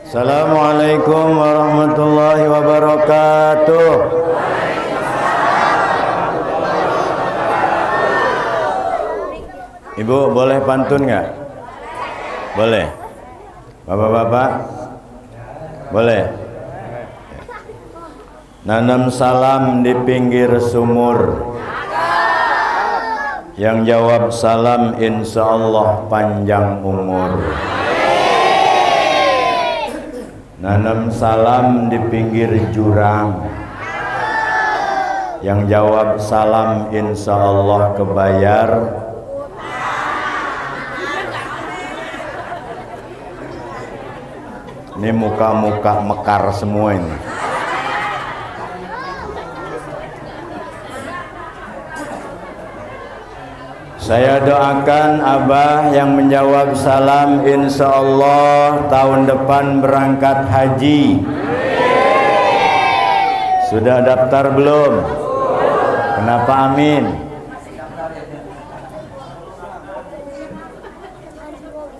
Assalamualaikum warahmatullahi wabarakatuh. Ibu boleh pantun nggak? Boleh. Bapak-bapak boleh. Nanam salam di pinggir sumur, yang jawab salam insya Allah panjang umur. Nanam salam di pinggir jurang, yang jawab salam insya Allah kebayar. Ini muka-muka mekar semua ini. Saya doakan Abah yang menjawab salam insya Allah tahun depan berangkat haji. Sudah daftar belum? Kenapa amin?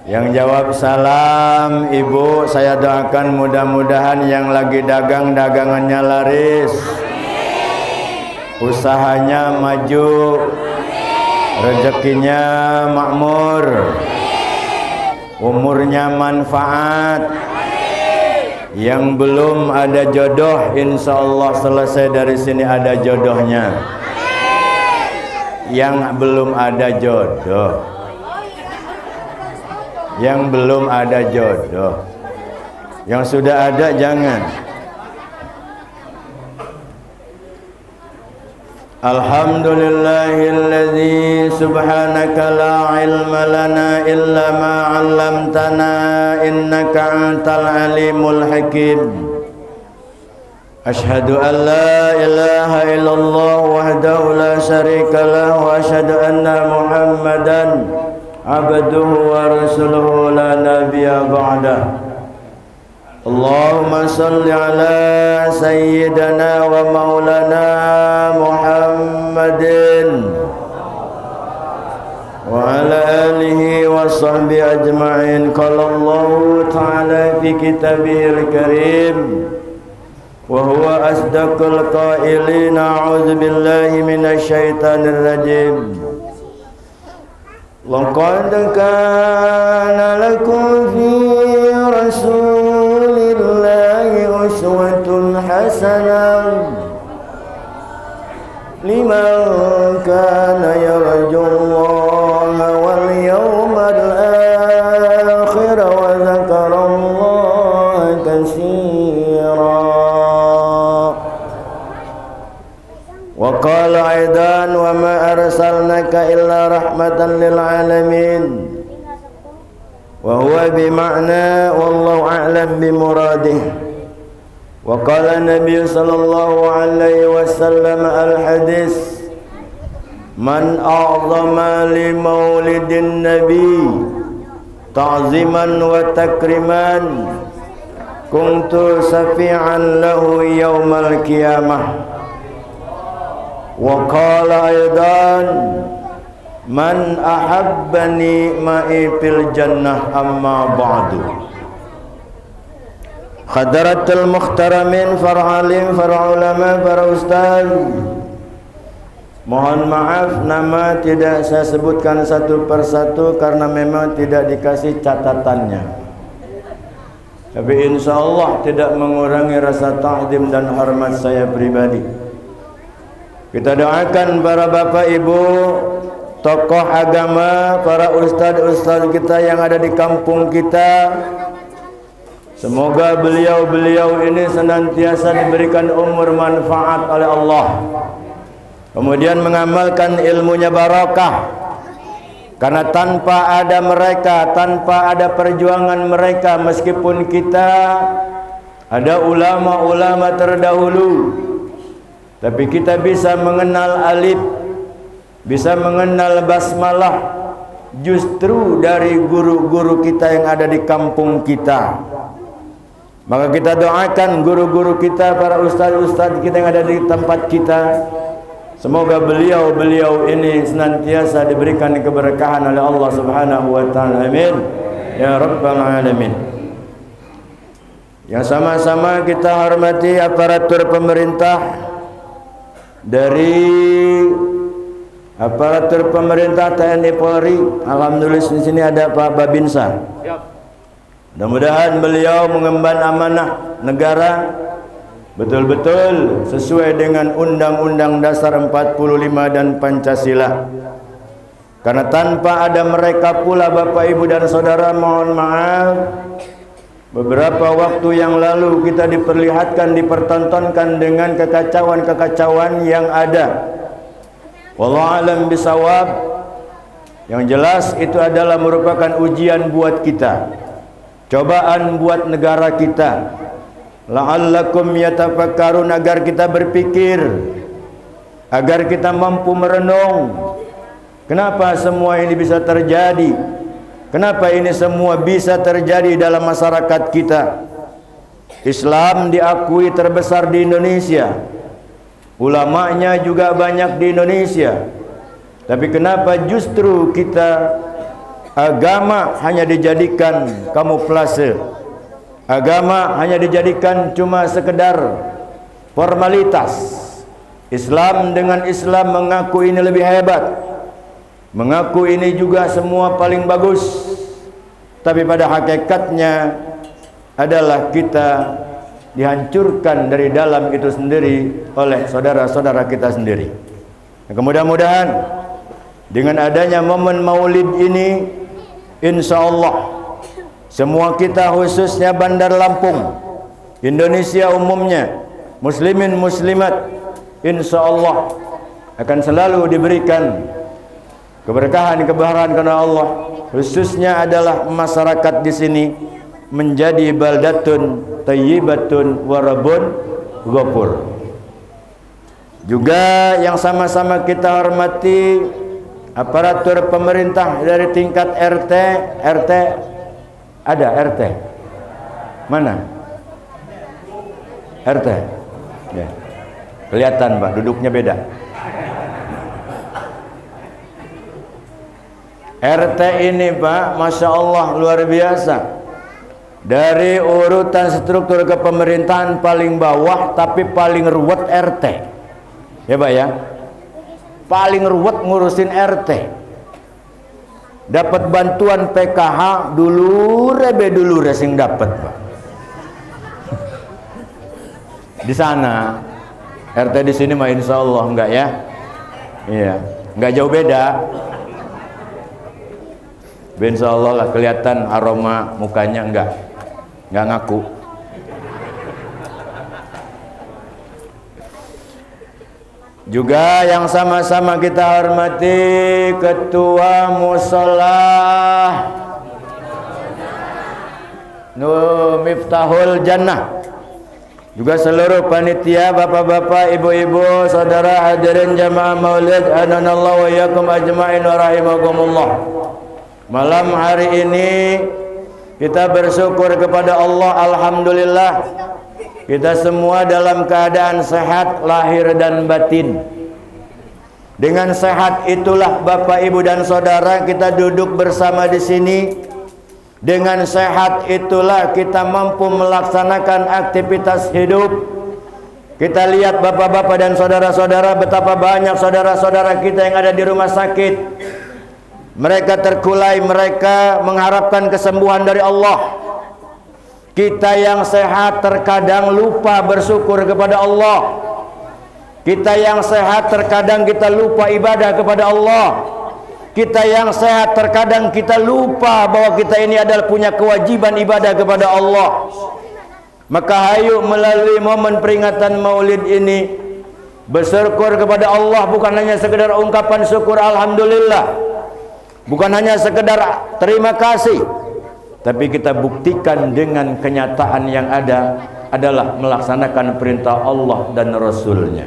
Yang jawab salam Ibu, saya doakan mudah-mudahan yang lagi dagang dagangannya laris, usahanya maju, rezekinya makmur, umurnya manfaat. Yang belum ada jodoh insya Allah selesai dari sini ada jodohnya. Yang belum ada jodoh, yang belum ada jodoh, yang sudah ada jangan. Alhamdulillahilladzi subhanaka la ilma lana illa ma 'allamtana innaka antal alimul hakim. Asyhadu an la ilaha illallah wahdahu la syarika lahu wa asyhadu anna Muhammadan abduhu wa rasuluhu la nabiyya ba'dah. Allahumma salli ala sayyidina wa maulana Muhammadin wa ala alihi wa sahbihi ajma'in. Qala Allah ta'ala fi kitabihil karim wa huwa asdaqul qailin. A'udzu billahi minasy syaithanir rajim. Laqad kana lakum fi rasulillahi uswatun hasanah liman kana yarjullaha wal yawmal akhir wa dzakarallaha katsira. Wa qala aidan wa ma arsalnaka illa rahmatan lil alamin. Wa huwa bi ma'na wallahu a'lam bi muradih. Wa qala Nabi sallallahu alaihi wasallam al hadis man a'zama li maulidin nabi ta'ziman wa takriman kuntu safi'an lahu yaumal qiyamah. Wa qala aidan man ahabbani ma'i fil jannah amma ba'du. Khadaratul mukhtaramin, para alim, para ulama, para ustaz, mohon maaf nama tidak saya sebutkan satu persatu karena memang tidak dikasih catatannya. Tapi insya Allah tidak mengurangi rasa ta'zim dan hormat saya pribadi. Kita doakan para bapak ibu, tokoh agama, para ustadz-ustadz kita yang ada di kampung kita. Semoga beliau-beliau ini senantiasa diberikan umur manfaat oleh Allah. Kemudian mengamalkan ilmunya barakah. Karena tanpa ada mereka, tanpa ada perjuangan mereka, meskipun kita ada ulama-ulama terdahulu, tapi kita bisa mengenal alif, bisa mengenal basmalah justru dari guru-guru kita yang ada di kampung kita. Maka kita doakan guru-guru kita, para ustaz-ustaz kita yang ada di tempat kita, semoga beliau-beliau ini senantiasa diberikan keberkahan oleh Allah Subhanahu wa taala. Amin ya rabbal alamin. Yang sama-sama kita hormati aparatur pemerintah, dari aparatur pemerintah TNI Polri. Alhamdulillah di sini ada Pak Babinsa. Mudah-mudahan beliau mengemban amanah negara betul-betul sesuai dengan Undang-Undang Dasar 45 dan Pancasila. Karena tanpa ada mereka pula Bapak Ibu dan Saudara, mohon maaf, beberapa waktu yang lalu kita dipertontonkan dengan kekacauan-kekacauan yang ada. Wallahu a'lam bisawab. Yang jelas itu adalah merupakan ujian buat kita, cobaan buat negara kita. La'allakum yatafakkarun, agar kita berpikir, agar kita mampu merenung. Kenapa semua ini bisa terjadi? Kenapa ini semua bisa terjadi dalam masyarakat kita? Islam diakui terbesar di Indonesia, ulamanya juga banyak di Indonesia. Tapi kenapa justru kita agama hanya dijadikan kamuflase? Agama hanya dijadikan cuma sekedar formalitas. Islam dengan Islam mengaku ini lebih hebat, mengaku ini juga semua paling bagus. Tapi pada hakikatnya adalah kita dihancurkan dari dalam itu sendiri oleh saudara-saudara kita sendiri. Mudah-mudahan dengan adanya momen Maulid ini, insya Allah semua kita, khususnya Bandar Lampung, Indonesia umumnya, muslimin muslimat, insya Allah akan selalu diberikan keberkahan karena Allah. Khususnya adalah masyarakat di sini menjadi baldatun thayyibatun warabun ghafur. Juga yang sama-sama kita hormati aparatur pemerintah dari tingkat RT. RT ada RT? Mana? RT? Ya. Kelihatan Pak, duduknya beda. RT ini Pak, Masya Allah luar biasa. Dari urutan struktur kepemerintahan paling bawah, tapi paling ruwet RT. Ya Pak ya, paling ruwet ngurusin RT. Dapat bantuan PKH dulu sing dapat Pak. Di sana RT di sini mah insya Allah enggak ya. Iya, enggak jauh beda. Insya Allah lah kelihatan aroma mukanya enggak ngaku. Juga yang sama-sama kita hormati Ketua Mushola Miftahul Jannah, juga seluruh panitia, bapak-bapak, ibu-ibu, saudara hadirin jamaah Maulid ananallahu wa yakum ajma'in wa rahimakumullah. Malam hari ini kita bersyukur kepada Allah, alhamdulillah kita semua dalam keadaan sehat lahir dan batin. Dengan sehat itulah Bapak Ibu dan Saudara kita duduk bersama di sini. Dengan sehat itulah kita mampu melaksanakan aktivitas hidup. Kita lihat Bapak-bapak dan saudara-saudara, betapa banyak saudara-saudara kita yang ada di rumah sakit. Mereka terkulai, mereka mengharapkan kesembuhan dari Allah. Kita yang sehat terkadang lupa bersyukur kepada Allah. Kita yang sehat terkadang kita lupa ibadah kepada Allah. Kita yang sehat terkadang kita lupa bahwa kita ini adalah punya kewajiban ibadah kepada Allah. Maka hayu melalui momen peringatan Maulid ini bersyukur kepada Allah, bukan hanya sekedar ungkapan syukur alhamdulillah, bukan hanya sekedar terima kasih, tapi kita buktikan dengan kenyataan yang ada adalah melaksanakan perintah Allah dan Rasulnya.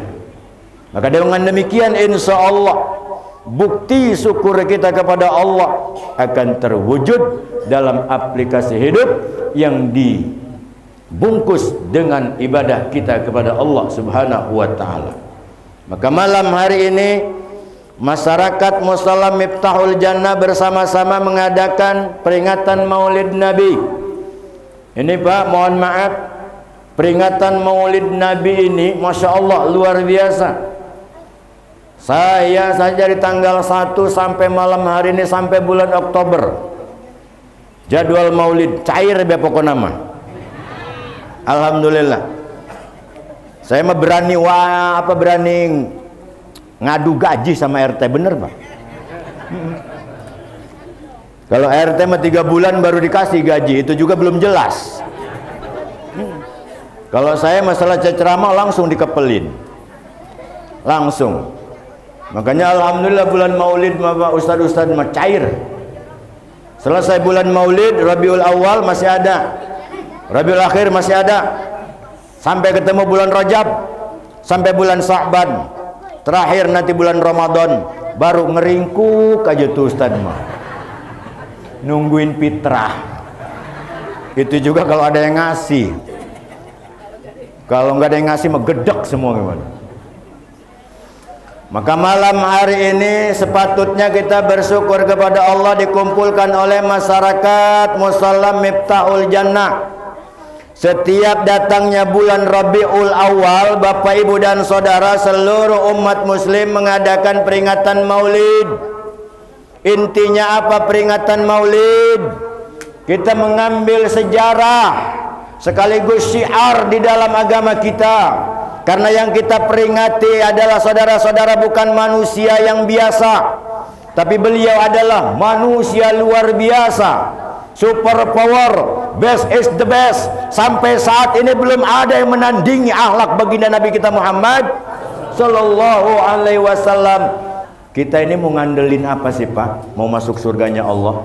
Maka dengan demikian insya Allah bukti syukur kita kepada Allah akan terwujud dalam aplikasi hidup yang dibungkus dengan ibadah kita kepada Allah Subhanahu wa ta'ala. Maka malam hari ini masyarakat Mushola Miftahul Jannah bersama-sama mengadakan peringatan Maulid Nabi. Ini Pak, mohon maaf, peringatan Maulid Nabi ini Masya Allah luar biasa. Saya saja dari tanggal 1 sampai malam hari ini sampai bulan Oktober, jadwal Maulid cair be pokoknya mah. Alhamdulillah. Saya mah berani berani ngadu gaji sama RT, bener Pak. Kalau RT mah 3 bulan baru dikasih gaji, itu juga belum jelas. Kalau saya masalah ceramah langsung dikepelin, langsung. Makanya alhamdulillah bulan Maulid Bapak ustaz-ustaz mah cair. Selesai bulan Maulid, Rabiul Awal masih ada, Rabiul Akhir masih ada, sampai ketemu bulan Rajab, sampai bulan Sya'ban, terakhir nanti bulan Ramadan, baru ngeringkuk aja tuh ustaz mah, nungguin fitrah. Itu juga kalau ada yang ngasih, kalau nggak ada yang ngasih mah gedek semua gimana. Maka malam hari ini sepatutnya kita bersyukur kepada Allah dikumpulkan oleh masyarakat Musalla Miftahul Jannah. Setiap datangnya bulan Rabiul Awal, Bapak Ibu dan Saudara seluruh umat muslim mengadakan peringatan Maulid. Intinya apa peringatan Maulid? Kita mengambil sejarah sekaligus syiar di dalam agama kita. Karena yang kita peringati adalah saudara-saudara bukan manusia yang biasa, tapi beliau adalah manusia luar biasa, super power, best is the best. Sampai saat ini belum ada yang menandingi akhlak baginda Nabi kita Muhammad Sallallahu Alaihi Wasallam. Kita ini mau ngandelin apa sih Pak? Mau masuk surganya Allah?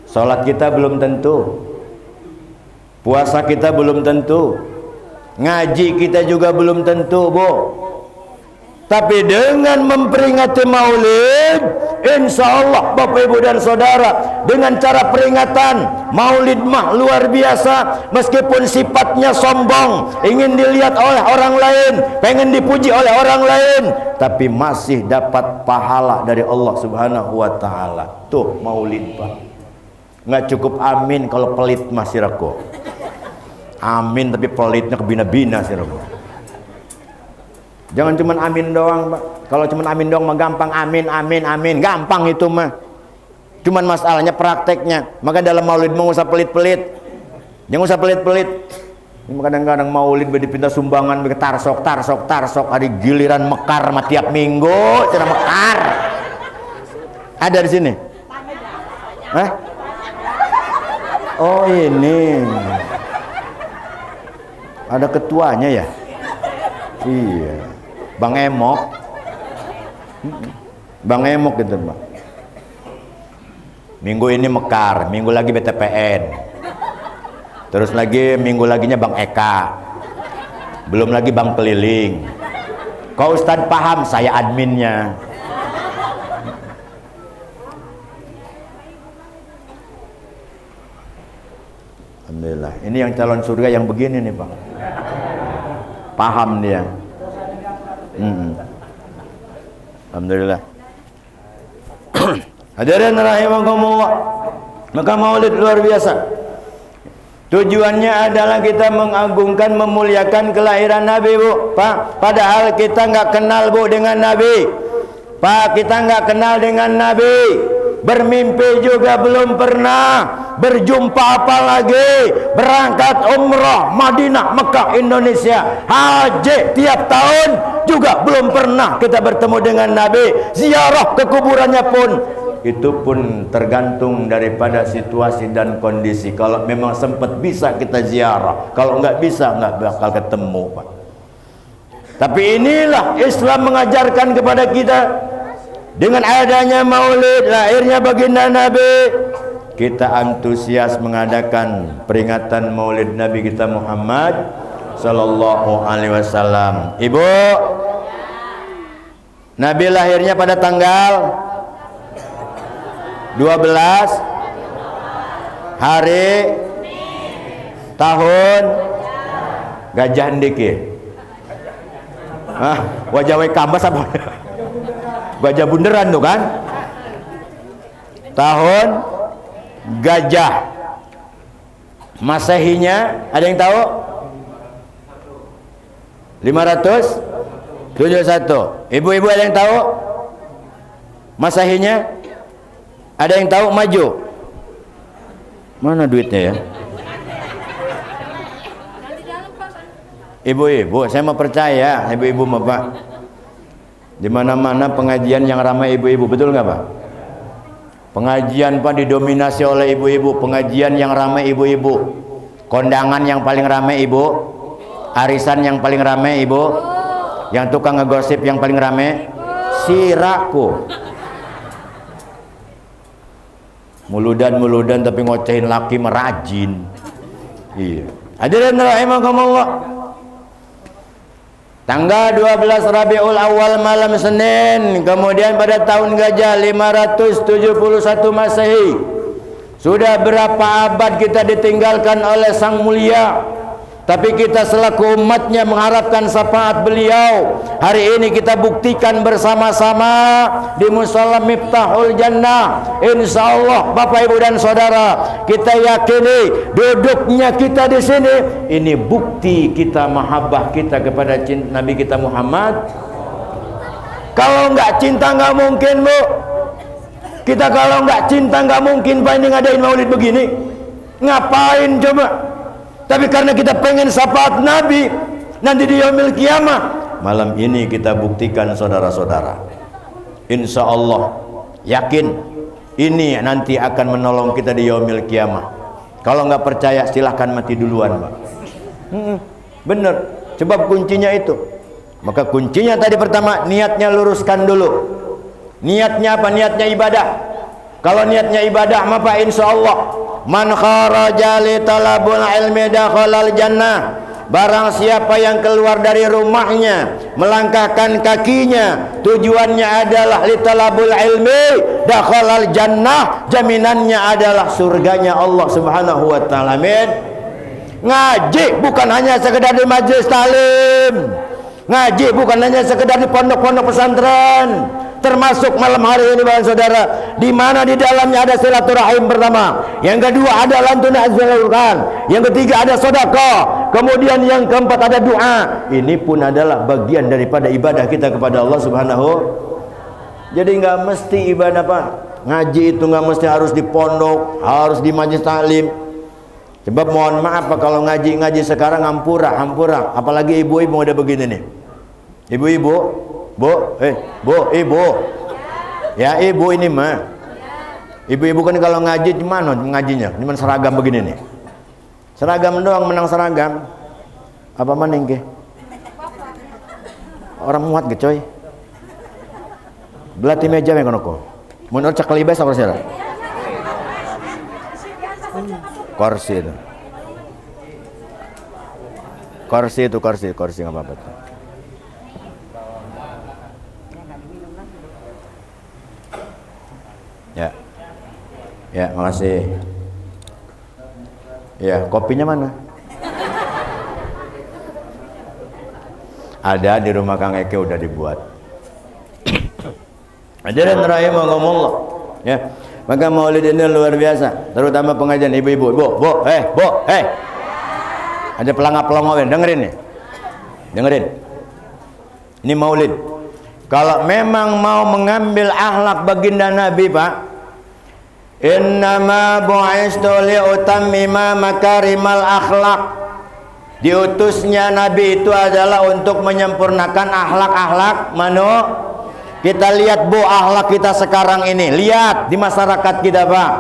Salat kita belum tentu, puasa kita belum tentu, ngaji kita juga belum tentu, Bu. Tapi dengan memperingati Maulid, insya Allah Bapak Ibu dan Saudara, dengan cara peringatan Maulid mah luar biasa. Meskipun sifatnya sombong, ingin dilihat oleh orang lain, pengen dipuji oleh orang lain, tapi masih dapat pahala dari Allah Subhanahu wa Ta'ala. Tuh Maulid Pak, nggak cukup amin kalau pelit masih rako. Amin tapi pelitnya kebina-bina sih Robo. Jangan cuman amin doang Pak. Kalau cuman amin doang mah gampang, amin amin amin, gampang itu mah. Cuman masalahnya prakteknya. Maka dalam Maulid mau usah pelit-pelit. Jangan usah pelit-pelit. Kadang-kadang Maulid dipinta sumbangan tarsok hari giliran mekar mah tiap minggu cara mekar. Ada di sini. Hah? Oh ini. Ada ketuanya ya? Iya, Bang Emok. Bang Emok gitu Pak. Minggu ini mekar, minggu lagi BTPN, terus lagi minggu laginya Bang Eka, belum lagi Bang Keliling. Kau Ustadz paham, saya adminnya. Alhamdulillah. Ini yang calon surga yang begini nih Pak, paham dia. Alhamdulillah. Hadirin rahimakumullah. Maka Maulid luar biasa. Tujuannya adalah kita mengagungkan, memuliakan kelahiran Nabi, Bu. Pak, padahal kita nggak kenal, Bu, dengan Nabi. Pak, kita nggak kenal dengan Nabi. Bermimpi juga belum pernah, berjumpa apalagi berangkat umrah Madinah, Mekah, Indonesia, haji tiap tahun juga belum pernah kita bertemu dengan Nabi. Ziarah ke kuburannya pun itu pun tergantung daripada situasi dan kondisi. Kalau memang sempat bisa kita ziarah, kalau nggak bisa nggak bakal ketemu Pak. Tapi inilah Islam mengajarkan kepada kita. Dengan adanya Maulid, lahirnya baginda Nabi, kita antusias mengadakan peringatan Maulid Nabi kita Muhammad Sallallahu Alaihi Wasallam. Ibu, Nabi lahirnya pada tanggal 12 hari tahun Gajah Ndiki. Wajah kambas apa? Gajah bunderan tuh kan, tahun gajah. Masehinya ada yang tahu? 571. Ibu-ibu ada yang tahu? Masehinya? Ada yang tahu? Maju. Mana duitnya ya? Ibu-ibu, saya mau percaya ibu-ibu Bapak. Di mana-mana pengajian yang ramai ibu-ibu, betul nggak Pak? Pengajian Pak didominasi oleh ibu-ibu, pengajian yang ramai ibu-ibu. Kondangan yang paling ramai ibu, arisan yang paling ramai ibu, yang tukang ngegosip yang paling ramai siraku. Muludan tapi ngocehin laki merajin. Iya. Hadirin rahimakumullah. Tanggal 12 Rabiul Awal malam Senin, kemudian pada tahun Gajah 571 Masehi. Sudah berapa abad kita ditinggalkan oleh Sang Mulia, tapi kita selaku umatnya mengharapkan syafaat beliau. Hari ini kita buktikan bersama-sama di Musala Miftahul Jannah. Insyaallah Bapak Ibu dan Saudara, kita yakini duduknya kita di sini ini bukti kita mahabbah kita kepada Nabi kita Muhammad. Kalau nggak cinta nggak mungkin Bu. Kita kalau nggak cinta nggak mungkin Pak ini ngadain maulid begini. Ngapain coba? Tapi karena kita pengen syafaat Nabi nanti di yaumil kiamah, malam ini kita buktikan saudara-saudara. Insya Allah yakin ini nanti akan menolong kita di yaumil kiamah. Kalau nggak percaya silahkan mati duluan Pak. Bener, sebab kuncinya itu. Maka kuncinya tadi pertama, niatnya luruskan dulu. Niatnya apa? Niatnya ibadah. Kalau niatnya ibadah maka insya Allah man kharaja li talabul ilmi dakhalal jannah. Barang siapa yang keluar dari rumahnya melangkahkan kakinya tujuannya adalah li talabul ilmi dakhalal jannah, jaminannya adalah surganya Allah Subhanahu wa taala. Amin. Ngaji bukan hanya sekedar di majelis talim. Ngaji bukan hanya sekedar di pondok-pondok pesantren. Termasuk malam hari ini Bapak Saudara, di mana di dalamnya ada silaturahim pertama, yang kedua ada lantun Al-Quran, yang ketiga ada sedekah, kemudian yang keempat ada doa. Ini pun adalah bagian daripada ibadah kita kepada Allah Subhanahu. Jadi nggak mesti ibadah Pak. Ngaji itu nggak mesti harus di pondok, harus di majelis taklim. Sebab mohon maaf Pak, kalau ngaji sekarang hampura, apalagi ibu-ibu udah begini nih. Ibu-ibu, Bu, ibu. Ya ibu ini mah. Ibu-ibu kan kalau ngaji gimana ngajinya? Cuman seragam begini nih. Seragam doang menang seragam. Apa maning ke? Orang muat ge coy. Belati meja meh kono ko. Mun cek libes apa sih? Kursi itu. Kursi enggak apa-apa tuh. Ya, makasih. Ya, kopinya mana? Ada di rumah Kang Eke udah dibuat. Hadirin rahimakumullah. Ya, maka maulid ini luar biasa, terutama pengajian ibu-ibu. Bu, ada pelangap-pelongo dengerin nih. Dengerin. Ini maulid. Kalau memang mau mengambil akhlak baginda Nabi, Pak, innama bu'istu li'utammima makarimal akhlak. Diutusnya Nabi itu adalah untuk menyempurnakan akhlak-akhlak Kita lihat Bu akhlak kita sekarang ini. Lihat di masyarakat kita Pak.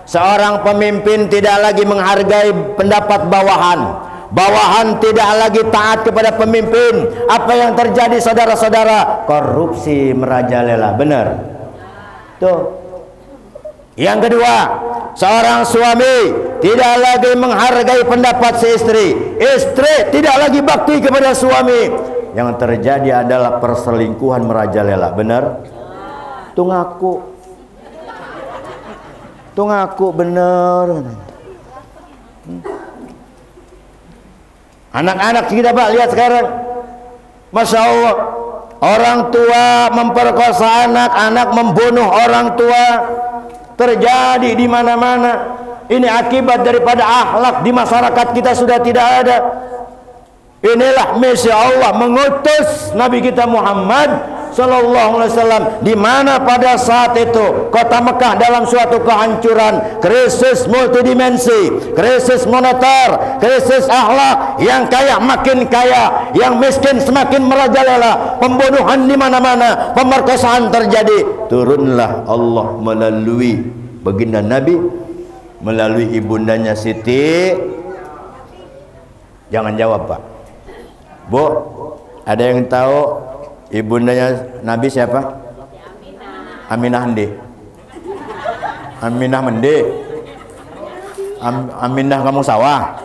Seorang pemimpin tidak lagi menghargai pendapat bawahan. Bawahan tidak lagi taat kepada pemimpin. Apa yang terjadi saudara-saudara? Korupsi merajalela. Benar? Tuh. Yang kedua, seorang suami tidak lagi menghargai pendapat si istri. Istri tidak lagi bakti kepada suami. Yang terjadi adalah perselingkuhan merajalela. Benar? Tuh ngaku bener. Anak-anak kita Pak lihat sekarang, Masya Allah, orang tua memperkosa anak, anak membunuh orang tua, terjadi di mana-mana. Ini akibat daripada akhlak di masyarakat kita sudah tidak ada. Inilah misi Allah mengutus Nabi kita Muhammad Sallallahu Alaihi Wasallam, di mana pada saat itu kota Mekah dalam suatu kehancuran, krisis multidimensi, krisis moneter, krisis akhlak, yang kaya makin kaya, yang miskin semakin merajalela, pembunuhan di mana-mana, pemerkosaan terjadi. Turunlah Allah melalui baginda Nabi, melalui ibundanya Siti. Jangan jawab, Pak. Bu, ada yang tahu ibundanya Nabi siapa? Aminah Mende. Aminah Mende. Aminah kamu sawah.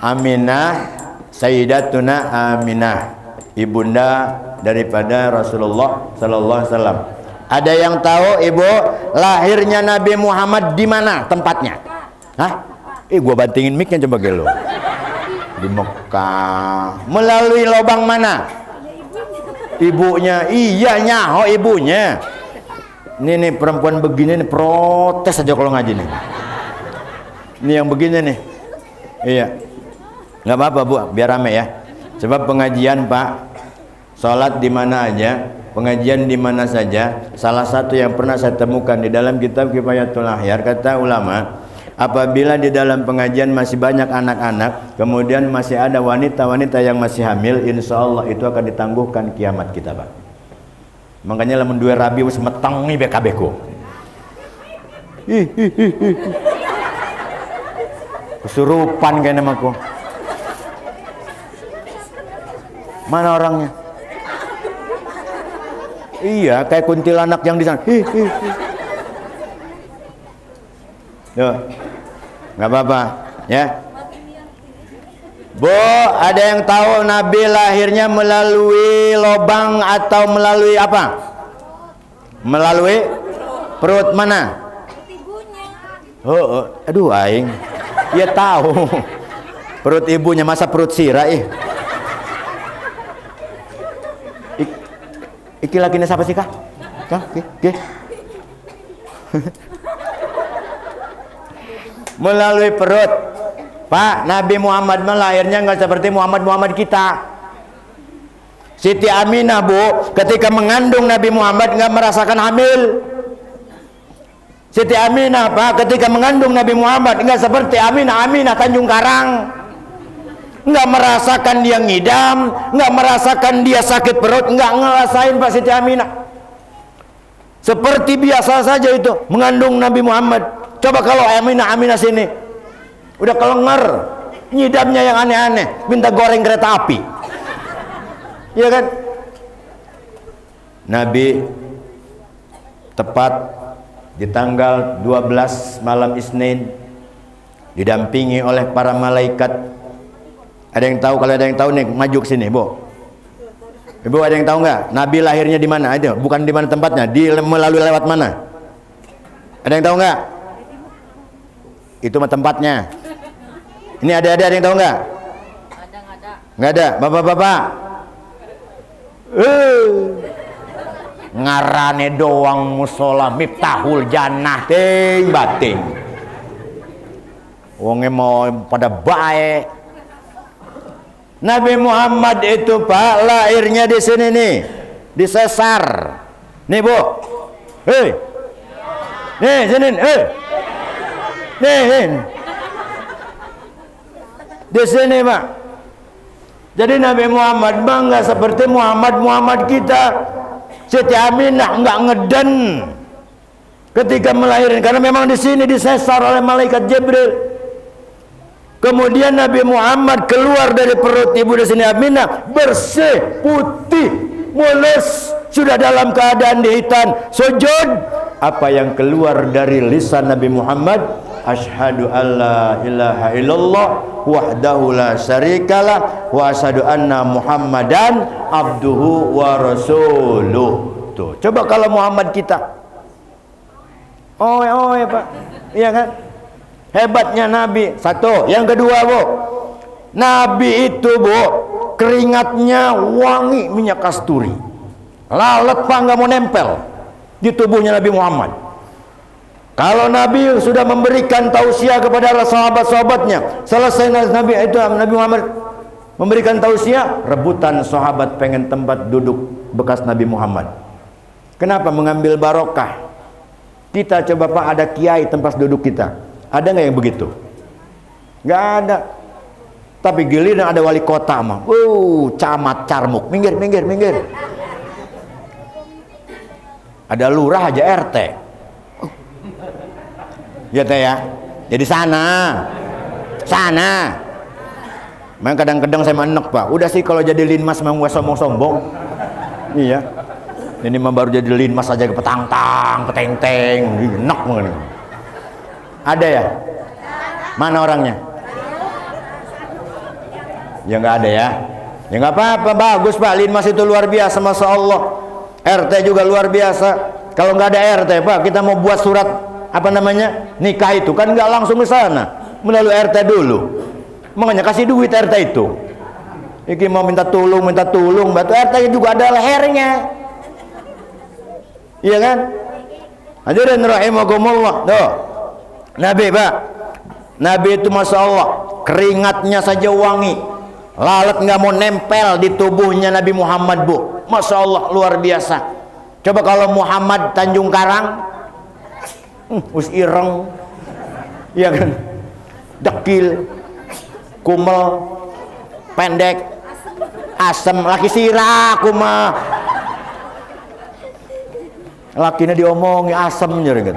Aminah Sayyidatuna Aminah, ibunda daripada Rasulullah Sallallahu Alaihi Wasallam. Ada yang tahu ibu lahirnya Nabi Muhammad di mana tempatnya? Hah? Gua bantingin mic-nya coba gelo. Di Mekah. Melalui lubang mana? Ibunya. Iya, nyaho ibunya. Ini perempuan begini nih protes aja kalau ngaji nih. Ini yang begini nih. Iya. Nggak apa-apa, Bu, biar rame ya. Sebab pengajian, Pak, sholat di mana aja, pengajian di mana saja. Salah satu yang pernah saya temukan di dalam kitab Kifayatul Ahyar, kata ulama, apabila di dalam pengajian masih banyak anak-anak, kemudian masih ada wanita-wanita yang masih hamil, insya Allah itu akan ditangguhkan kiamat kita, Pak. Makanya lamun dua rabi wis meteng nih BKB-ku. Kesurupan kayaknya namaku. Mana orangnya? Iya, kayak kuntilanak yang di sana. Tuh. Nggak apa-apa ya. Bu, ada yang tahu Nabi lahirnya melalui lubang atau melalui apa? Melalui perut mana? Oh, aduh aing. Ya tahu. Perut ibunya, masa perut sirah Iki lakinya siapa sih, Kak? Oke. Melalui perut, Pak. Nabi Muhammad lahirnya nggak seperti Muhammad kita. Siti Aminah, Bu, ketika mengandung Nabi Muhammad nggak merasakan hamil. Siti Aminah, Pak, ketika mengandung Nabi Muhammad nggak seperti Aminah Tanjung Karang, nggak merasakan dia ngidam, nggak merasakan dia sakit perut, nggak ngerasain, Pak. Siti Aminah seperti biasa saja itu mengandung Nabi Muhammad. Coba kalau Aminah sini udah kelenger, nyidamnya yang aneh-aneh, minta goreng kereta api, iya kan? Nabi tepat di tanggal 12 malam Isnin didampingi oleh para malaikat. Ada yang tahu? Kalau ada yang tahu nih maju ke sini, Bu. Ibu, ada yang tahu nggak? Nabi lahirnya di mana? Itu bukan di mana tempatnya, melalui lewat mana? Ada yang tahu nggak? Itu mah tempatnya. Ini ada yang tahu nggak? Nggak ada. Bapak-bapak. Ngarane doang musola Miftahul Jannah ting bating. Wonge mau pada baik. Nabi Muhammad itu, Pak, lahirnya di sini nih, di Sesar. Nih, Bu. Nih, sini. Nih. Di sini, Pak. Jadi Nabi Muhammad bangga seperti Muhammad kita. Siti Aminah nggak ngeden ketika melahirkan, karena memang di sini disesar oleh malaikat Jibril. Kemudian Nabi Muhammad keluar dari perut ibu di sini Aminah bersih, putih, mulus, sudah dalam keadaan dihitan sujud. Apa yang keluar dari lisan Nabi Muhammad? Asyhadu alla ilaha illallah wahdahu la syarikalah wa asyhadu anna Muhammadan abduhu wa rasuluh. Tuh, coba kalau Muhammad kita. Oh, Pak. Iya kan? Hebatnya Nabi. Satu. Yang kedua, Bu, Nabi itu, Bu, keringatnya wangi minyak kasturi. Lalat, Pak, nggak mau nempel di tubuhnya Nabi Muhammad. Kalau Nabi sudah memberikan tausiah kepada sahabat-sahabatnya, selesai Nabi Muhammad memberikan tausiah, rebutan sahabat pengen tempat duduk bekas Nabi Muhammad. Kenapa? Mengambil barokah. Kita coba Pak, ada kiai tempat duduk kita, ada nggak yang begitu? Nggak ada. Tapi giliran ada wali kota mah, camat carmuk, minggir. Ada lurah aja RT. Ya teh ya. Jadi sana. Memang kadang-kadang saya menek Pak. Udah sih kalau jadi linmas memang gak sombong-sombong. Iya. Ini mah baru jadi linmas aja ke peteng-teng, enak banget. Ada ya? Mana orangnya? Ya nggak ada ya. Ya nggak apa-apa, bagus Pak. Linmas itu luar biasa, masya Allah. RT juga luar biasa. Kalau nggak ada RT Pak, kita mau buat surat nikah itu kan nggak langsung ke sana, melalui RT dulu. Makanya kasih duit RT itu. Iki mau minta tolong, batu RT juga ada lehernya. Iya kan? Hadirin rahimakumullah. Tuh. Nabi Pak. Nabi itu masya Allah, keringatnya saja wangi. Lalat nggak mau nempel di tubuhnya Nabi Muhammad Bu. Masya Allah luar biasa. Coba kalau Muhammad Tanjung Karang, ireng, ya kan, dekil, kumel, pendek, asem, laki sirah, kumah, lakinya diomongi asem gitu.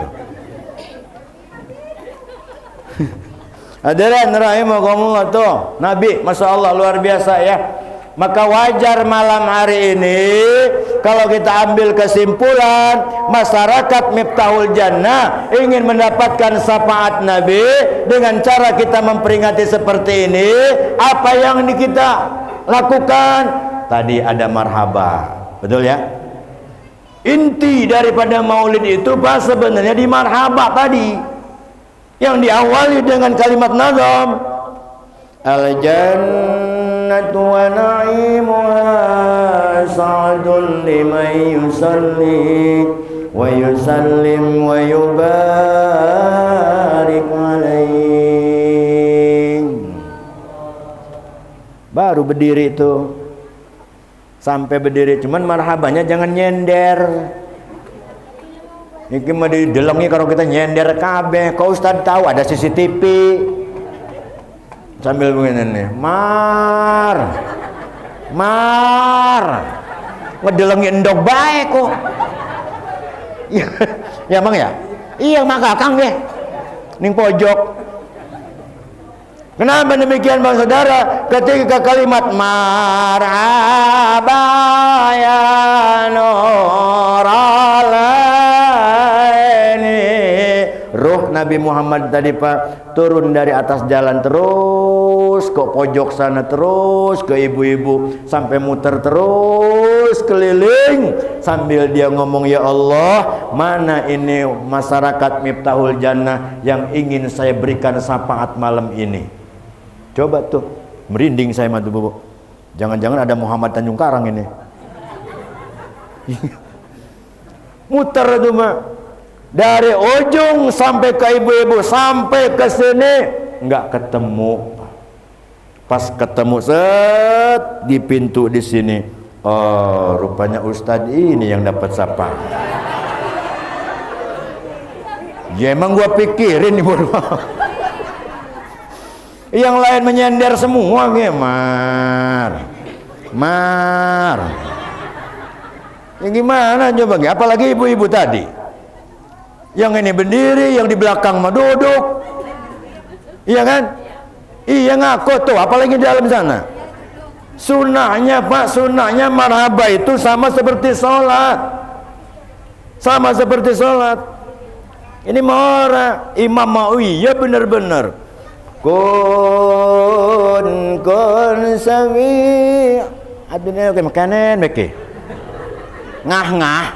Hadirin rahimakumullah tuh, Nabi masya Allah luar biasa ya. Maka wajar malam hari ini kalau kita ambil kesimpulan, masyarakat Miftahul Jannah ingin mendapatkan syafaat Nabi dengan cara kita memperingati seperti ini. Apa yang kita lakukan? Tadi ada marhaba, betul ya? Inti daripada maulid itu Pak sebenarnya di marhaba tadi, yang diawali dengan kalimat nazam, al-jannatu wa na'imuha sa'dun liman yusalli wa yusallim wa yubarik alaih. Baru berdiri itu, sampai berdiri, cuman marhabanya jangan nyender. Ini mah didelengi kalau kita nyender kabeh. Kau Ustaz tahu ada CCTV. Sambil begini nih, ngedelengi endog baik kok. Ya emang ya? Iya maka Kang ya. Ning pojok. Kenapa demikian Bang Saudara? Ketika kalimat marhaba ya nuralaini, ruh Nabi Muhammad tadi Pak turun dari atas jalan terus ke pojok sana, terus ke ibu-ibu, sampai muter terus keliling sambil dia ngomong, ya Allah, mana ini masyarakat Miftahul Jannah yang ingin saya berikan syafaat malam ini. Coba tuh, merinding saya mah tuh Bu. Jangan-jangan ada Muhammad Tanjung Karang ini. Muter tuh Mak. Dari ujung sampai ke ibu-ibu, sampai ke sini nggak ketemu. Pas ketemu set di pintu di sini, oh rupanya Ustadz ini yang dapat sapa. Ya emang gua pikirin nih bodoh. Yang lain menyender semua, mar. Ya gimana coba? Apalagi ibu-ibu tadi. Yang ini berdiri, yang di belakang mah duduk. Iya kan? Iya ngaku tuh, apalagi di dalam sana. Sunnahnya Pak, sunnahnya marhaba itu sama seperti sholat. Sama seperti sholat. Ini mora imam mau iya bener-bener. Kun sawi. Aduh oke makanan beke. Ngah.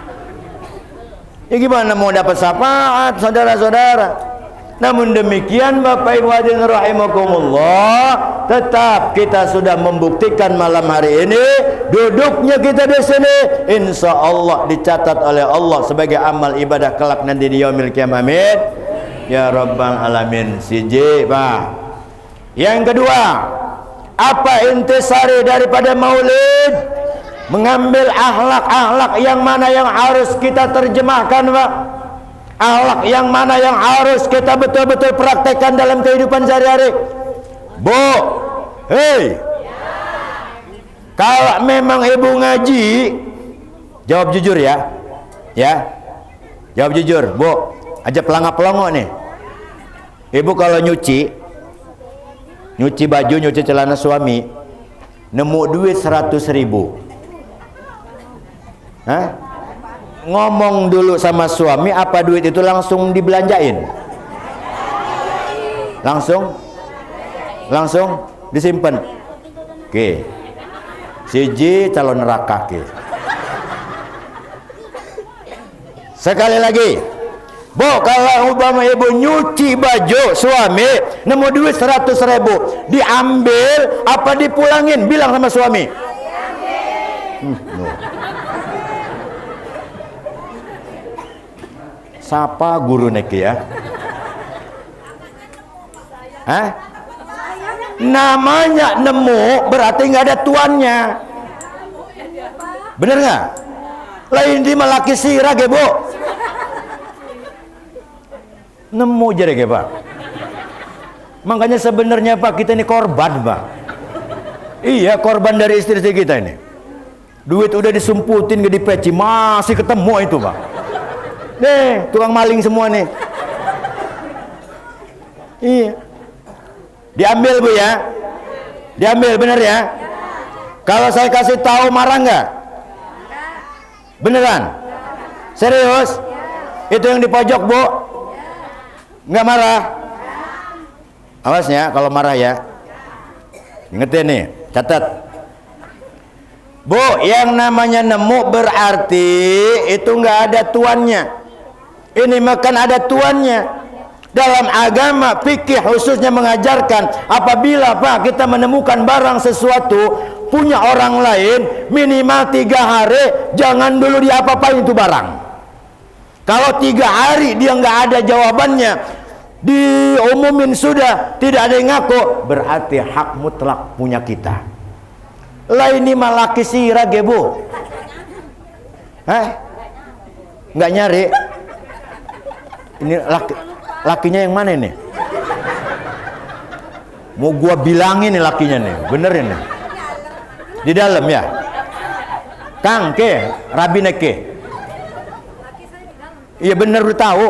Ya gimana mau dapat syafaat saudara-saudara? Namun demikian Bapak Ibu hadirin rahimakumullah, tetap kita sudah membuktikan malam hari ini duduknya kita di sini insya Allah dicatat oleh Allah sebagai amal ibadah kelak nanti di yaumil qiyamah. Amin. ya rabbal alamin. Siji, Pak. Yang kedua, apa intisari daripada maulid? Mengambil akhlak-akhlak yang mana yang harus kita terjemahkan, Pak. Akhlak yang mana yang harus kita betul-betul praktekkan dalam kehidupan sehari-hari. Bu, hei, kalau memang ibu ngaji, jawab jujur ya, jawab jujur, Bu. Aja pelangap-pelongo nih. Ibu kalau nyuci baju, nyuci celana suami, nemu duit 100.000. Hah? Ngomong dulu sama suami, apa duit itu langsung dibelanjain? Langsung disimpan. Oke. Siji calon neraka ke. Sekali lagi. Bu, kalau umpama ibu nyuci baju suami, nemu duit 100.000, diambil apa dipulangin? Bilang sama suami. No. Sapa guru neki ya? Hah? Namanya nemu berarti nggak ada tuannya. Bener nggak? Lain di malaki sirah ge, Bu. Nemu jadi ge, Pak. Makanya sebenarnya Pak, kita ini korban, Pak. Iya, korban dari istri-istri kita ini. Duit udah disumputin ke di peci, masih ketemu itu, Pak. Nih, tukang maling semua nih. Iya. Diambil, Bu ya. Diambil, bener ya. Kalau saya kasih tahu marah nggak? Beneran? Serius? Itu yang di pojok, Bu? Nggak marah? Awas ya kalau marah ya. Ingetin nih, catat. Bu, yang namanya nemu berarti itu nggak ada tuannya. Ini makan ada tuannya. Dalam agama fikih khususnya mengajarkan, apabila Pak kita menemukan barang sesuatu punya orang lain minimal 3 hari, jangan dulu diapa-apain itu barang. Kalau 3 hari dia nggak ada jawabannya, diumumin sudah tidak ada yang ngaku, berarti hak mutlak punya kita. Laini malaki sirah ge, Bu. Hah? Nggak nyari. Ini lakinya yang mana ini? Mau gua bilangin nih lakinya nih, benerin nih. Di dalam ya. Kang ke, Rabine ke. Iya bener, udah tahu.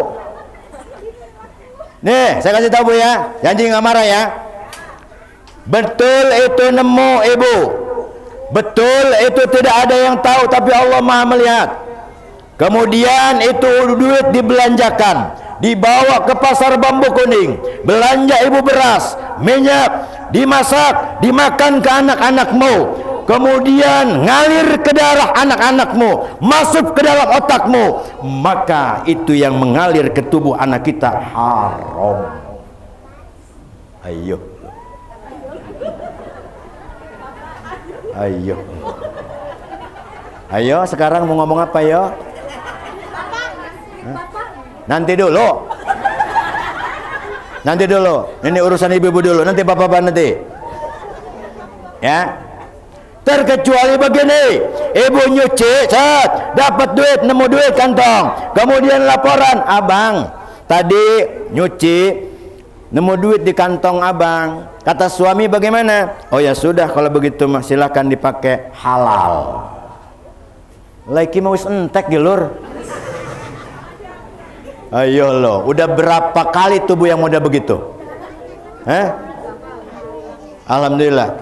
Nih, saya kasih tahu, Bu ya. Janji nggak marah ya. Betul itu nemu, Ibu. Betul itu tidak ada yang tahu, tapi Allah Maha melihat. Kemudian itu duit dibelanjakan, dibawa ke pasar Bambu Kuning, belanja ibu beras, minyak, dimasak, dimakan ke anak-anakmu, kemudian ngalir ke darah anak-anakmu, masuk ke dalam otakmu, maka itu yang mengalir ke tubuh anak kita haram. Ayo, ayo, ayo, sekarang mau ngomong apa yo? Nanti dulu. Nanti dulu. Ini urusan ibu-ibu dulu. Nanti bapak-bapak nanti. Ya. Terkecuali begini. Ibu nyuci, set, dapat duit, nemu duit kantong. Kemudian laporan, abang, tadi nyuci, nemu duit di kantong abang. Kata suami bagaimana? Oh ya sudah, kalau begitu mah silakan dipakai halal. Lagi mau entek gelur. Ayo lo, udah berapa kali tubuh yang udah begitu? Alhamdulillah.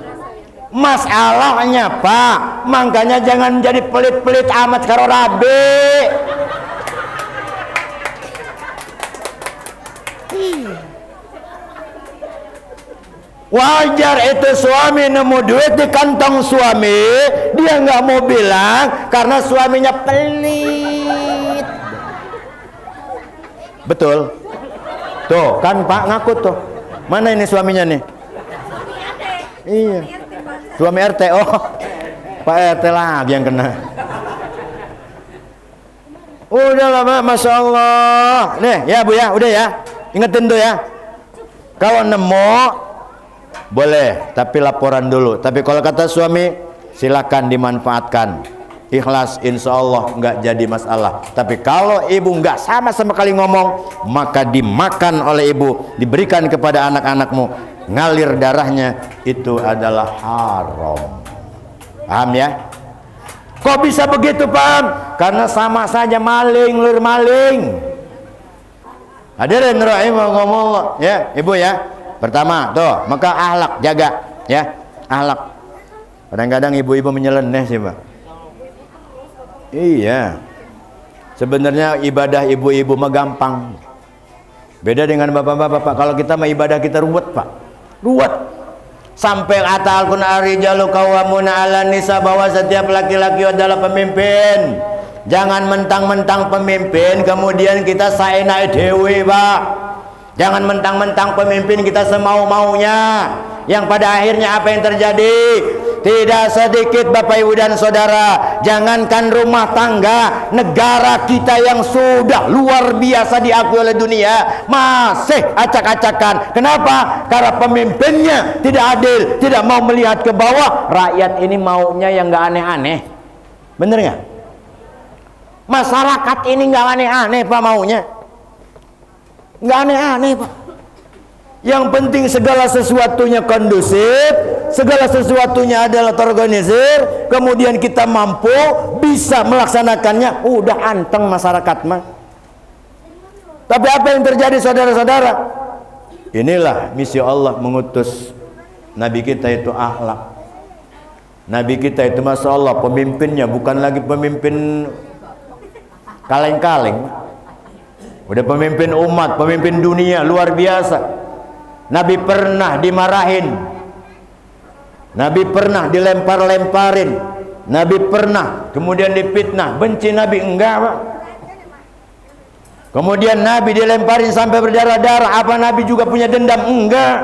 Masalahnya Pak, makanya jangan jadi pelit-pelit amat karo rabi. Wajar itu suami nemu duit di kantong suami, dia nggak mau bilang karena suaminya pelit. Betul. Tuh kan Pak ngaku tuh. Mana ini suaminya nih? Iya. Suami RT. Oh, Pak RT lagi yang kena. Udah lah Pak, Masya Allah. Nih ya Bu ya, udah ya. Ingetin tuh ya. Kalau nemu boleh, tapi laporan dulu. Tapi kalau kata suami, silakan dimanfaatkan. Ikhlas, insya Allah nggak jadi masalah. Tapi kalau ibu nggak sama kali ngomong, maka dimakan oleh ibu, diberikan kepada anak-anakmu, ngalir darahnya, itu adalah haram. Paham ya? Kok bisa begitu, paham? Karena sama saja maling, lur maling. Hadirin rahimakumullah, ya ibu ya. Pertama tuh, maka akhlak jaga, ya akhlak. Kadang-kadang ibu-ibu menyeleneh sih pak. Iya. Sebenarnya ibadah ibu-ibu mah gampang. Beda dengan bapak-bapak. Kalau kita mah ibadah kita ruwet pak, ruwet. Sampai kata Al-Quran, ar-rijalu qawwamuna 'alan nisa, bahwa setiap laki-laki adalah pemimpin. Jangan mentang-mentang pemimpin kemudian kita saenake dhewe, Pak. Jangan mentang-mentang pemimpin kita semau-maunya, yang pada akhirnya apa yang terjadi? Tidak sedikit Bapak Ibu dan Saudara, jangankan rumah tangga, negara kita yang sudah luar biasa diakui oleh dunia masih acak-acakan. Kenapa? Karena pemimpinnya tidak adil, tidak mau melihat ke bawah. Rakyat ini maunya yang nggak aneh-aneh. Bener nggak? Masyarakat ini nggak aneh-aneh Pak maunya. Nggak aneh-aneh Pak. Yang penting segala sesuatunya kondusif, segala sesuatunya adalah terorganisir, kemudian kita mampu bisa melaksanakannya, udah anteng masyarakat mah. Tapi apa yang terjadi saudara-saudara? Inilah misi Allah mengutus Nabi kita itu akhlak. Nabi kita itu Masya Allah pemimpinnya bukan lagi pemimpin kaleng-kaleng, udah pemimpin umat, pemimpin dunia luar biasa. Nabi pernah dimarahin, Nabi pernah dilempar-lemparin, Nabi pernah kemudian difitnah. Benci Nabi? Enggak Pak. Kemudian Nabi dilemparin sampai berdarah-darah, apa Nabi juga punya dendam? Enggak.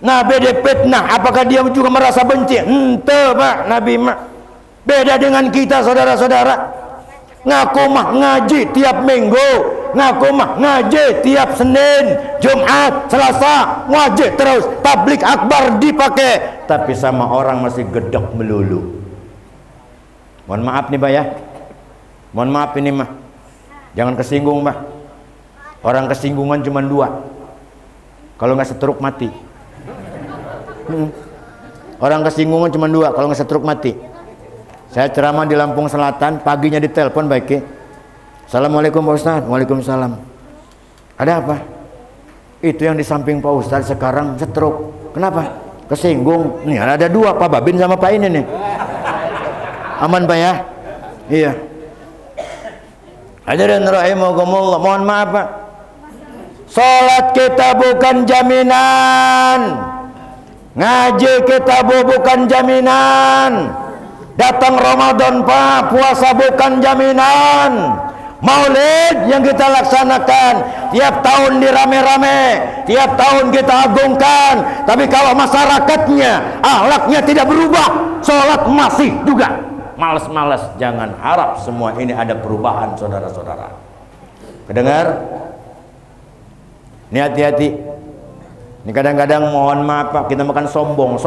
Nabi difitnah, apakah dia juga merasa benci? Ente Pak, Nabi mah beda dengan kita saudara-saudara. Ngaku mah ngaji tiap minggu, ngaku mah ngaji tiap Senin, Jumat, Selasa, ngaji terus, tablik akbar dipakai, tapi sama orang masih gedek melulu. Mohon maaf nih Pak ya, mohon maaf ini mah, jangan kesinggung Pak. Orang kesinggungan cuma dua, kalau nggak setruk mati. Orang kesinggungan cuma dua, kalau nggak setruk mati. Saya ceramah di Lampung Selatan, paginya ditelepon baik. Assalamualaikum Pak Ustadz. Waalaikumsalam. Ada apa? Itu yang di samping Pak Ustadz sekarang stroke. Kenapa? Kesinggung. Nih ada dua, Pak Babin sama Pak ini nih. Aman Pak ya? Iya. Hadirin rahimakumullah, mohon maaf Pak. Salat kita bukan jaminan. Ngaji kita bukan jaminan. Datang Ramadan Pak, puasa bukan jaminan. Maulid yang kita laksanakan tiap tahun dirame-rame, tiap tahun kita agungkan, tapi kalau masyarakatnya akhlaknya tidak berubah, sholat masih juga males-males. Jangan harap semua ini ada perubahan saudara-saudara. Kedengar? Ini hati-hati. Ini kadang-kadang mohon maaf Pak, kita makan sombong,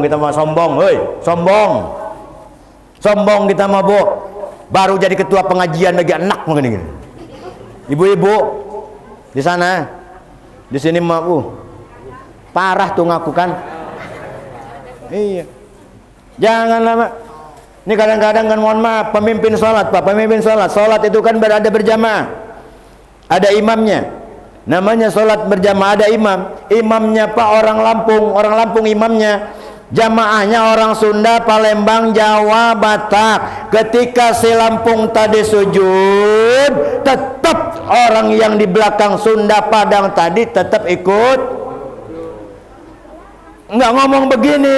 kita mau sombong, hei, sombong kita mau Bu, baru jadi ketua pengajian lagi enak mungkin gini. Ibu-ibu di sana, di sini mau parah tuh ngaku kan. Iya, janganlah Pak. Ini kadang-kadang kan mohon maaf, pemimpin sholat Pak, pemimpin sholat itu kan berada berjamaah, ada imamnya, namanya sholat berjamaah, ada imamnya Pak orang Lampung imamnya. Jamaahnya orang Sunda, Palembang, Jawa, Batak. Ketika si Lampung tadi sujud, tetap orang yang di belakang Sunda, Padang tadi tetap ikut. Nggak ngomong begini,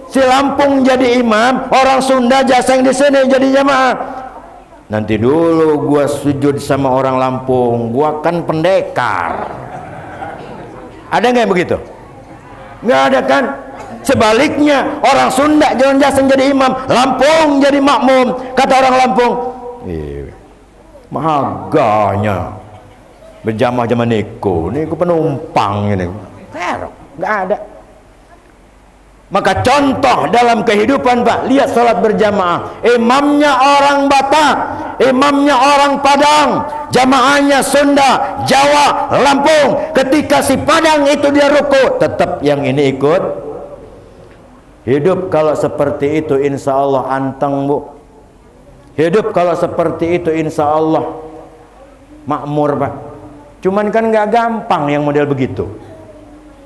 si Lampung jadi imam, orang Sunda jaseng di sini jadi jamaah. Nanti dulu gua sujud sama orang Lampung, gua kan pendekar. Ada nggak yang begitu? Nggak ada kan? Sebaliknya orang Sunda jangan jaseng jadi imam, Lampung jadi makmum. Kata orang Lampung, maganya Berjamaah zaman niku penumpang ini. Terok, nggak ada. Maka contoh dalam kehidupan Pak, lihat sholat berjamaah, imamnya orang Batak, imamnya orang Padang, jamaahnya Sunda, Jawa, Lampung. Ketika si Padang itu dia ruku, tetap yang ini ikut. Hidup kalau seperti itu insya Allah anteng Bu. Hidup kalau seperti itu insya Allah makmur Pak. Cuman kan nggak gampang yang model begitu.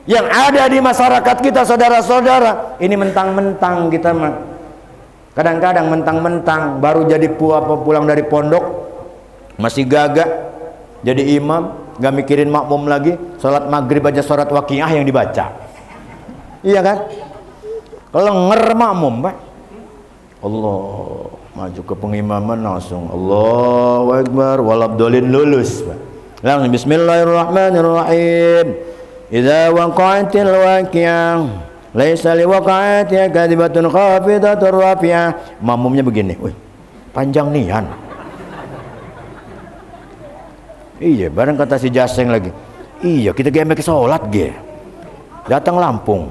Yang ada di masyarakat kita saudara-saudara, ini mentang-mentang kita mah. Kadang-kadang mentang-mentang baru jadi pulang dari pondok, masih gagah jadi imam, nggak mikirin makmum lagi, sholat maghrib aja surat waqiah yang dibaca. Iya kan? Lenger makmum Pak. Allah, maju ke pengimaman langsung Allahu Akbar, walabdolin lulus Pak. Langsung Bismillahirrahmanirrahim. Idza waqa'atil waqi'ah laisa liwaqa'atiha kadibatun khafidatur rafi'ah. Makmumnya begini, wih, panjang nian. Iya, bareng kata si Jaseng lagi. Iya, kita gemek salat ge. Datang Lampung.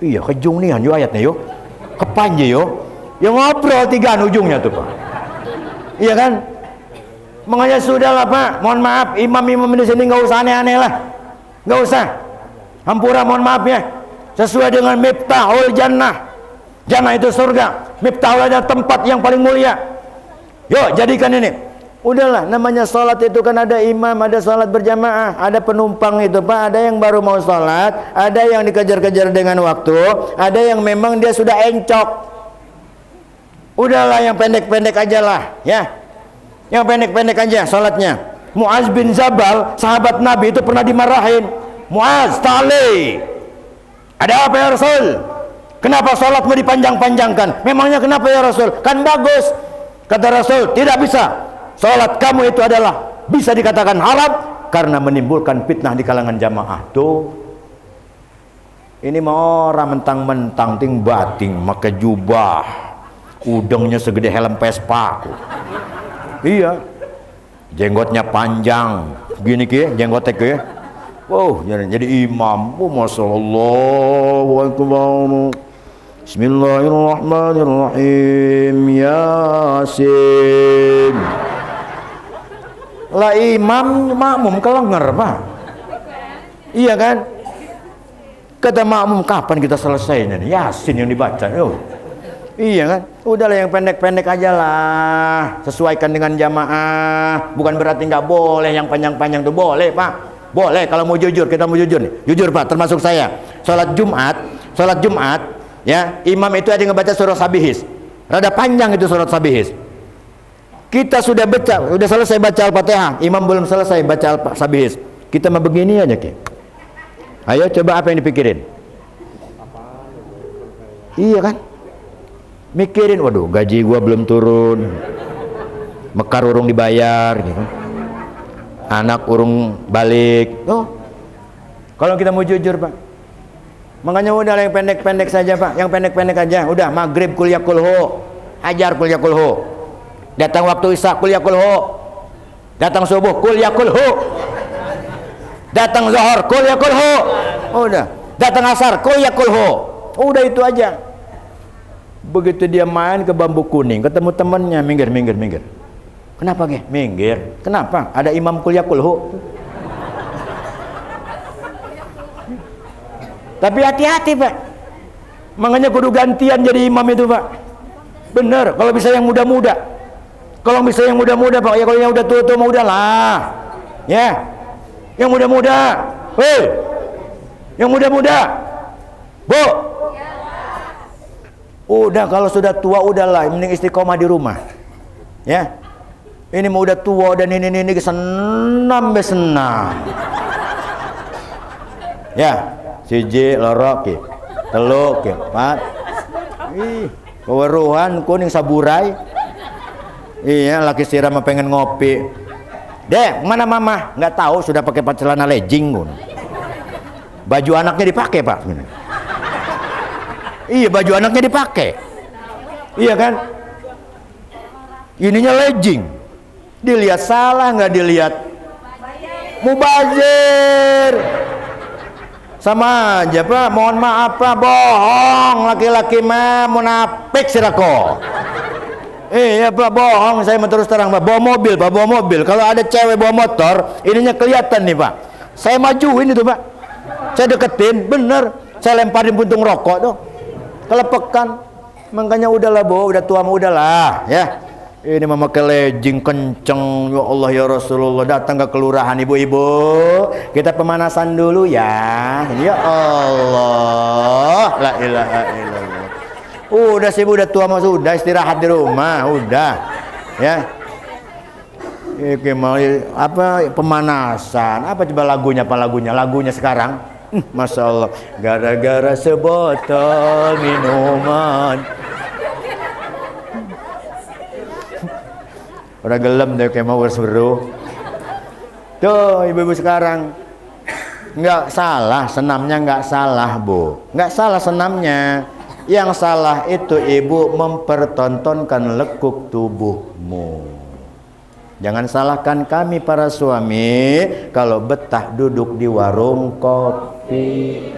Iya, kejung nian yo ayatnya yo. Kepanje yo. Yang ngobrol tigaan ujungnya tuh Pak. Iya kan? Makanya sudahlah Pak, mohon maaf, imam-imam di sini nggak usah aneh-aneh lah. Nggak usah. Hampura mohon maaf ya, sesuai dengan miftahul jannah. Jannah itu surga, miftahul adalah tempat yang paling mulia. Yuk jadikan ini. Udahlah, namanya sholat itu kan ada imam, ada sholat berjamaah, ada penumpang itu Pak, ada yang baru mau sholat, ada yang dikejar-kejar dengan waktu, ada yang memang dia sudah encok. Udahlah yang pendek-pendek aja lah ya, yang pendek-pendek aja sholatnya. Muaz bin Jabal, sahabat Nabi itu pernah dimarahin. Muaz, ta'ali, ada apa ya Rasul? Kenapa sholatmu dipanjang-panjangkan? Memangnya kenapa ya Rasul? Kan bagus. Kata Rasul, tidak bisa. Sholat kamu itu adalah bisa dikatakan haram karena menimbulkan fitnah di kalangan jamaah. Tuh, ini mau orang mentang-mentang ting bating, pakai jubah, udengnya segede helm Vespa. Iya, jenggotnya panjang, gini ki, jenggotnya ki. Wow, jadi imam. Oh, Masya Allah. Bismillahirrahmanirrahim. Yasin. Lah imam, makmum kelenger Pak. Iya kan? Kata makmum, kapan kita selesainya nih? Yasin yang dibaca. Oh. Iya kan? Udahlah yang pendek-pendek aja lah. Sesuaikan dengan jamaah. Bukan berarti nggak boleh yang panjang-panjang tuh boleh Pak. Boleh kalau mau jujur, kita mau jujur nih. Jujur Pak, termasuk saya. Sholat Jumat ya, imam itu ada yang ngebaca surah Sabihis. Rada panjang itu surah Sabihis. Kita sudah selesai baca Al-Fatihah, imam belum selesai baca Sabihis. Kita mah begini aja Ki. Ayo coba apa yang dipikirin? Iya kan? Mikirin, waduh gaji gua belum turun, mekar urung dibayar gitu. Anak urung balik. Oh, kalau kita mau jujur Pak, makanya udah yang pendek-pendek saja Pak, yang pendek-pendek aja. Udah maghrib kuliah kulhu, ajar kuliah kulhu. Datang waktu isya kuliah kulhu, datang subuh kuliah kulhu, datang zuhur kuliah kulhu, udah datang asar kuliah kulhu. Udah itu aja. Begitu dia main ke Bambu Kuning, ketemu temannya, minggir. Kenapa Ge? Minggir. Kenapa? Ada imam kuliah kulhu. Tapi hati-hati Pak. Makanya kudu gantian jadi imam itu Pak. Bener. Kalau bisa yang muda-muda. Kalau bisa yang muda-muda Pak. Ya kalau yang udah tua-tua mah udahlah. Ya. Yang muda-muda. Hei. Yang muda-muda. Bu. Udah kalau sudah tua udahlah. Mending istiqomah di rumah. Ya. Ini mau udah tua dan ini senam. Ya, siji loro ki, telu ki, pat. Ih, keweruhan kuning saburai. Iya, laki siram pengen ngopi. Dek, mana mama? Nggak tahu, sudah pakai celana legging. Baju anaknya dipakai Pak. Iya, baju anaknya dipakai. Iya kan? Ininya legging. Dilihat salah nggak dilihat? mubazir. Sama aja Pak, mohon maaf Pak, bohong laki-laki mah munafik sirako. Iya Pak, bohong, saya mau terus terang Pak, bawa mobil Pak, bawa mobil. Kalau ada cewek bawa motor, ininya kelihatan nih Pak. Saya majuin itu Pak, saya deketin, bener, saya lemparin puntung rokok tuh, kelepekan. Makanya udahlah Bu, udah tua mah udahlah ya. Ini mah pakai legging kenceng, ya Allah ya Rasulullah. Datang ke kelurahan ibu-ibu, kita pemanasan dulu ya. Ya Allah, la ilaha illallah. Udah sih Bu, udah tua mah sudah, istirahat di rumah, udah ya. Ini mau apa pemanasan? Apa coba lagunya? Apa lagunya? Lagunya sekarang, Masya Allah. Gara-gara sebotol minuman. Udah gelem deh kayak mau berseru. Tuh ibu-ibu sekarang nggak salah senamnya, nggak salah Bu, nggak salah senamnya. Yang salah itu ibu mempertontonkan lekuk tubuhmu. Jangan salahkan kami para suami kalau betah duduk di warung kopi.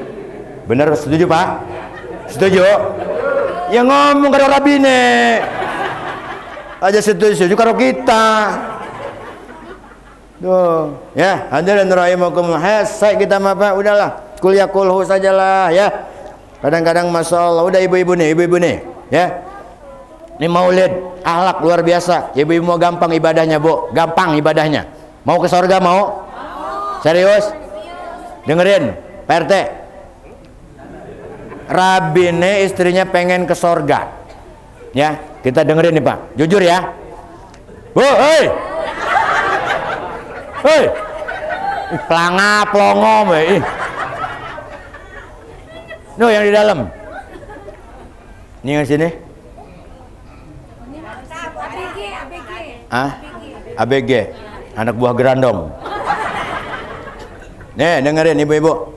Bener, setuju Pak? Setuju? Ya ngomong karo rabine aja setuju kalau kita. Tuh, ya, hadirin rahimakumullah. Selesai kita mah Pak, udahlah. Kuliah kulhu sajalah ya. Kadang-kadang Masya Allah, udah ibu-ibu nih, ya. Ini maulid, akhlak luar biasa. Ibu-ibu mau gampang ibadahnya Bu, gampang ibadahnya. Mau ke surga mau? Serius? Dengerin, Pak RT. Rabine istrinya pengen ke surga. Ya, kita dengerin nih Pak, jujur ya. Bu, hei, pelanga, pelongo, no yang di dalam. Ini yang sini. ABG, anak buah gerandong. Nih, dengerin ibu-ibu.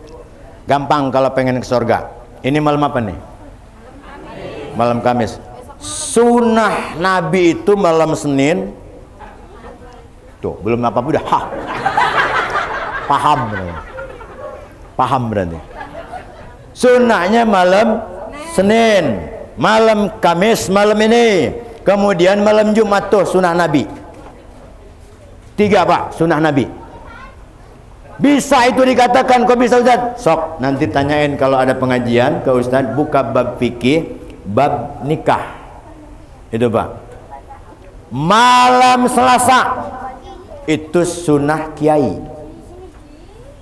Gampang kalau pengen ke surga. Ini malam apa nih? Malam Kamis. Sunnah Nabi itu malam Senin. Tuh, belum apa-apa udah paham berarti. Sunnahnya malam Senin, malam Kamis, malam ini. Kemudian malam Jumat tuh sunnah Nabi. 3 Pak, sunnah Nabi. Bisa itu dikatakan, kok bisa Ustaz? Sok, nanti tanyain kalau ada pengajian ke Ustaz, buka bab fikih, bab nikah. Itu Pak. Malam Selasa itu sunnah kiai.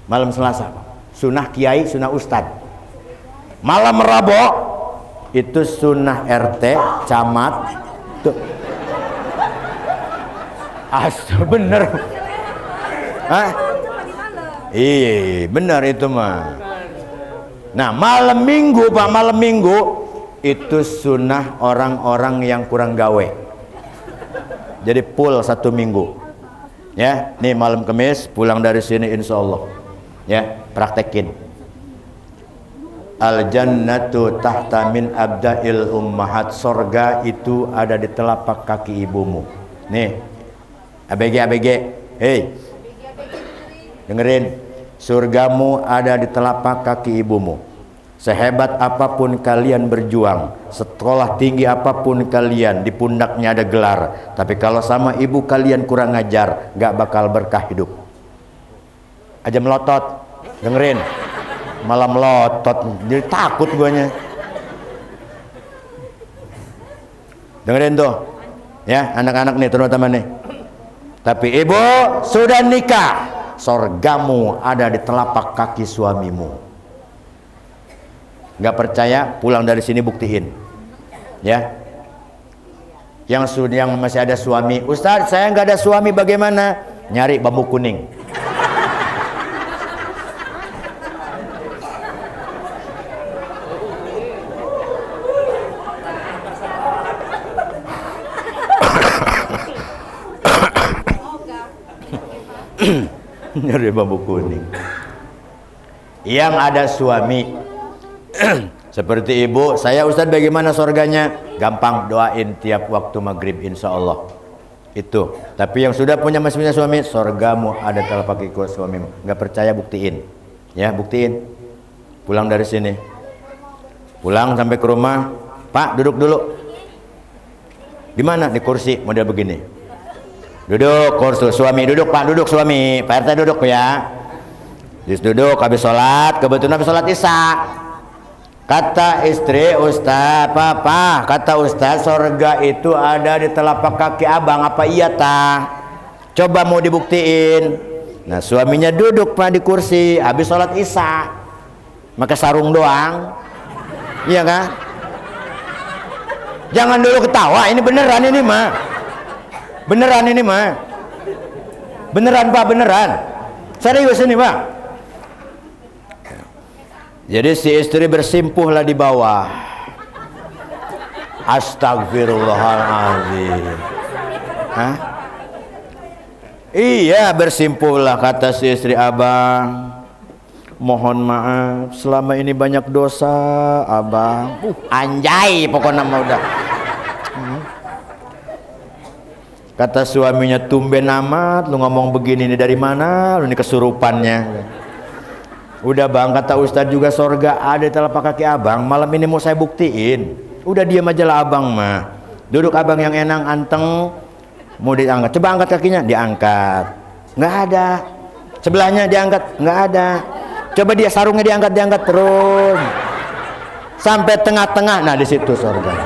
Malam Selasa Pak, sunnah kiai, sunnah ustad. Malam Rabu itu sunnah RT, camat. Tuh. Bener. Hah? Iya, bener itu mah. Nah, malam Minggu Pak, malam Minggu itu sunnah orang-orang yang kurang gawe. Jadi full 1 minggu. Ya, nih malam Kamis pulang dari sini insya Allah. Ya, praktekin. Al jannatu tahta min abda'il ummahat. Sorga itu ada di telapak kaki ibumu. Nih, ABG, hei, dengerin. Surgamu ada di telapak kaki ibumu. Sehebat apapun kalian berjuang, sekolah tinggi apapun kalian, di pundaknya ada gelar, tapi kalau sama ibu kalian kurang ngajar, gak bakal berkah hidup. Aja melotot, dengerin, malah melotot, jadi takut guanya. Dengerin tuh, ya anak-anak nih terutama nih. Tapi ibu sudah nikah, sorgamu ada di telapak kaki suamimu. Nggak percaya, pulang dari sini buktiin ya. Yang masih ada suami, Ustaz saya nggak ada suami, bagaimana? Nyari bambu kuning. Nyari bambu kuning. Yang ada suami seperti ibu, saya Ustaz bagaimana surganya? Gampang, doain tiap waktu maghrib insya Allah. Itu. Tapi yang sudah punya masing suami, sorgamu ada telapak kaki suamimu. Nggak percaya, buktiin. Ya, buktiin. Pulang dari sini. Pulang sampai ke rumah, Pak, duduk dulu. Di mana? Di kursi model begini. Duduk, kursi suami duduk, Pak, duduk suami. Pak RT duduk ya. Duduk, habis sholat, kebetulan habis sholat Isya. Kata istri, Ustaz, Papa, kata Ustaz, sorga itu ada di telapak kaki abang, apa iya ta? Coba mau dibuktiin. Nah, suaminya duduk Pak di kursi, habis sholat Isya, pakai sarung doang, iya kan? Jangan dulu ketawa, ini beneran ini mah, beneran ini mah, beneran Pak, beneran, serius ini Pak. Jadi si istri bersimpuhlah di bawah. Astagfirullahaladzim. Hah? Iya, bersimpuhlah, kata si istri, abang, mohon maaf selama ini banyak dosa abang. Anjay pokoknya mah udah. Kata suaminya, tumben amat lu ngomong begini, ini dari mana lu, ini kesurupannya. Udah bang, kata Ustadz juga sorga ada telapak kaki abang, malam ini mau saya buktiin. Udah diam aja lah abang mah. Duduk abang yang enak, anteng. Mau diangkat, coba angkat kakinya, diangkat, nggak ada. Sebelahnya diangkat, nggak ada. Coba dia sarungnya diangkat terus sampai tengah-tengah. Nah di situ sorga.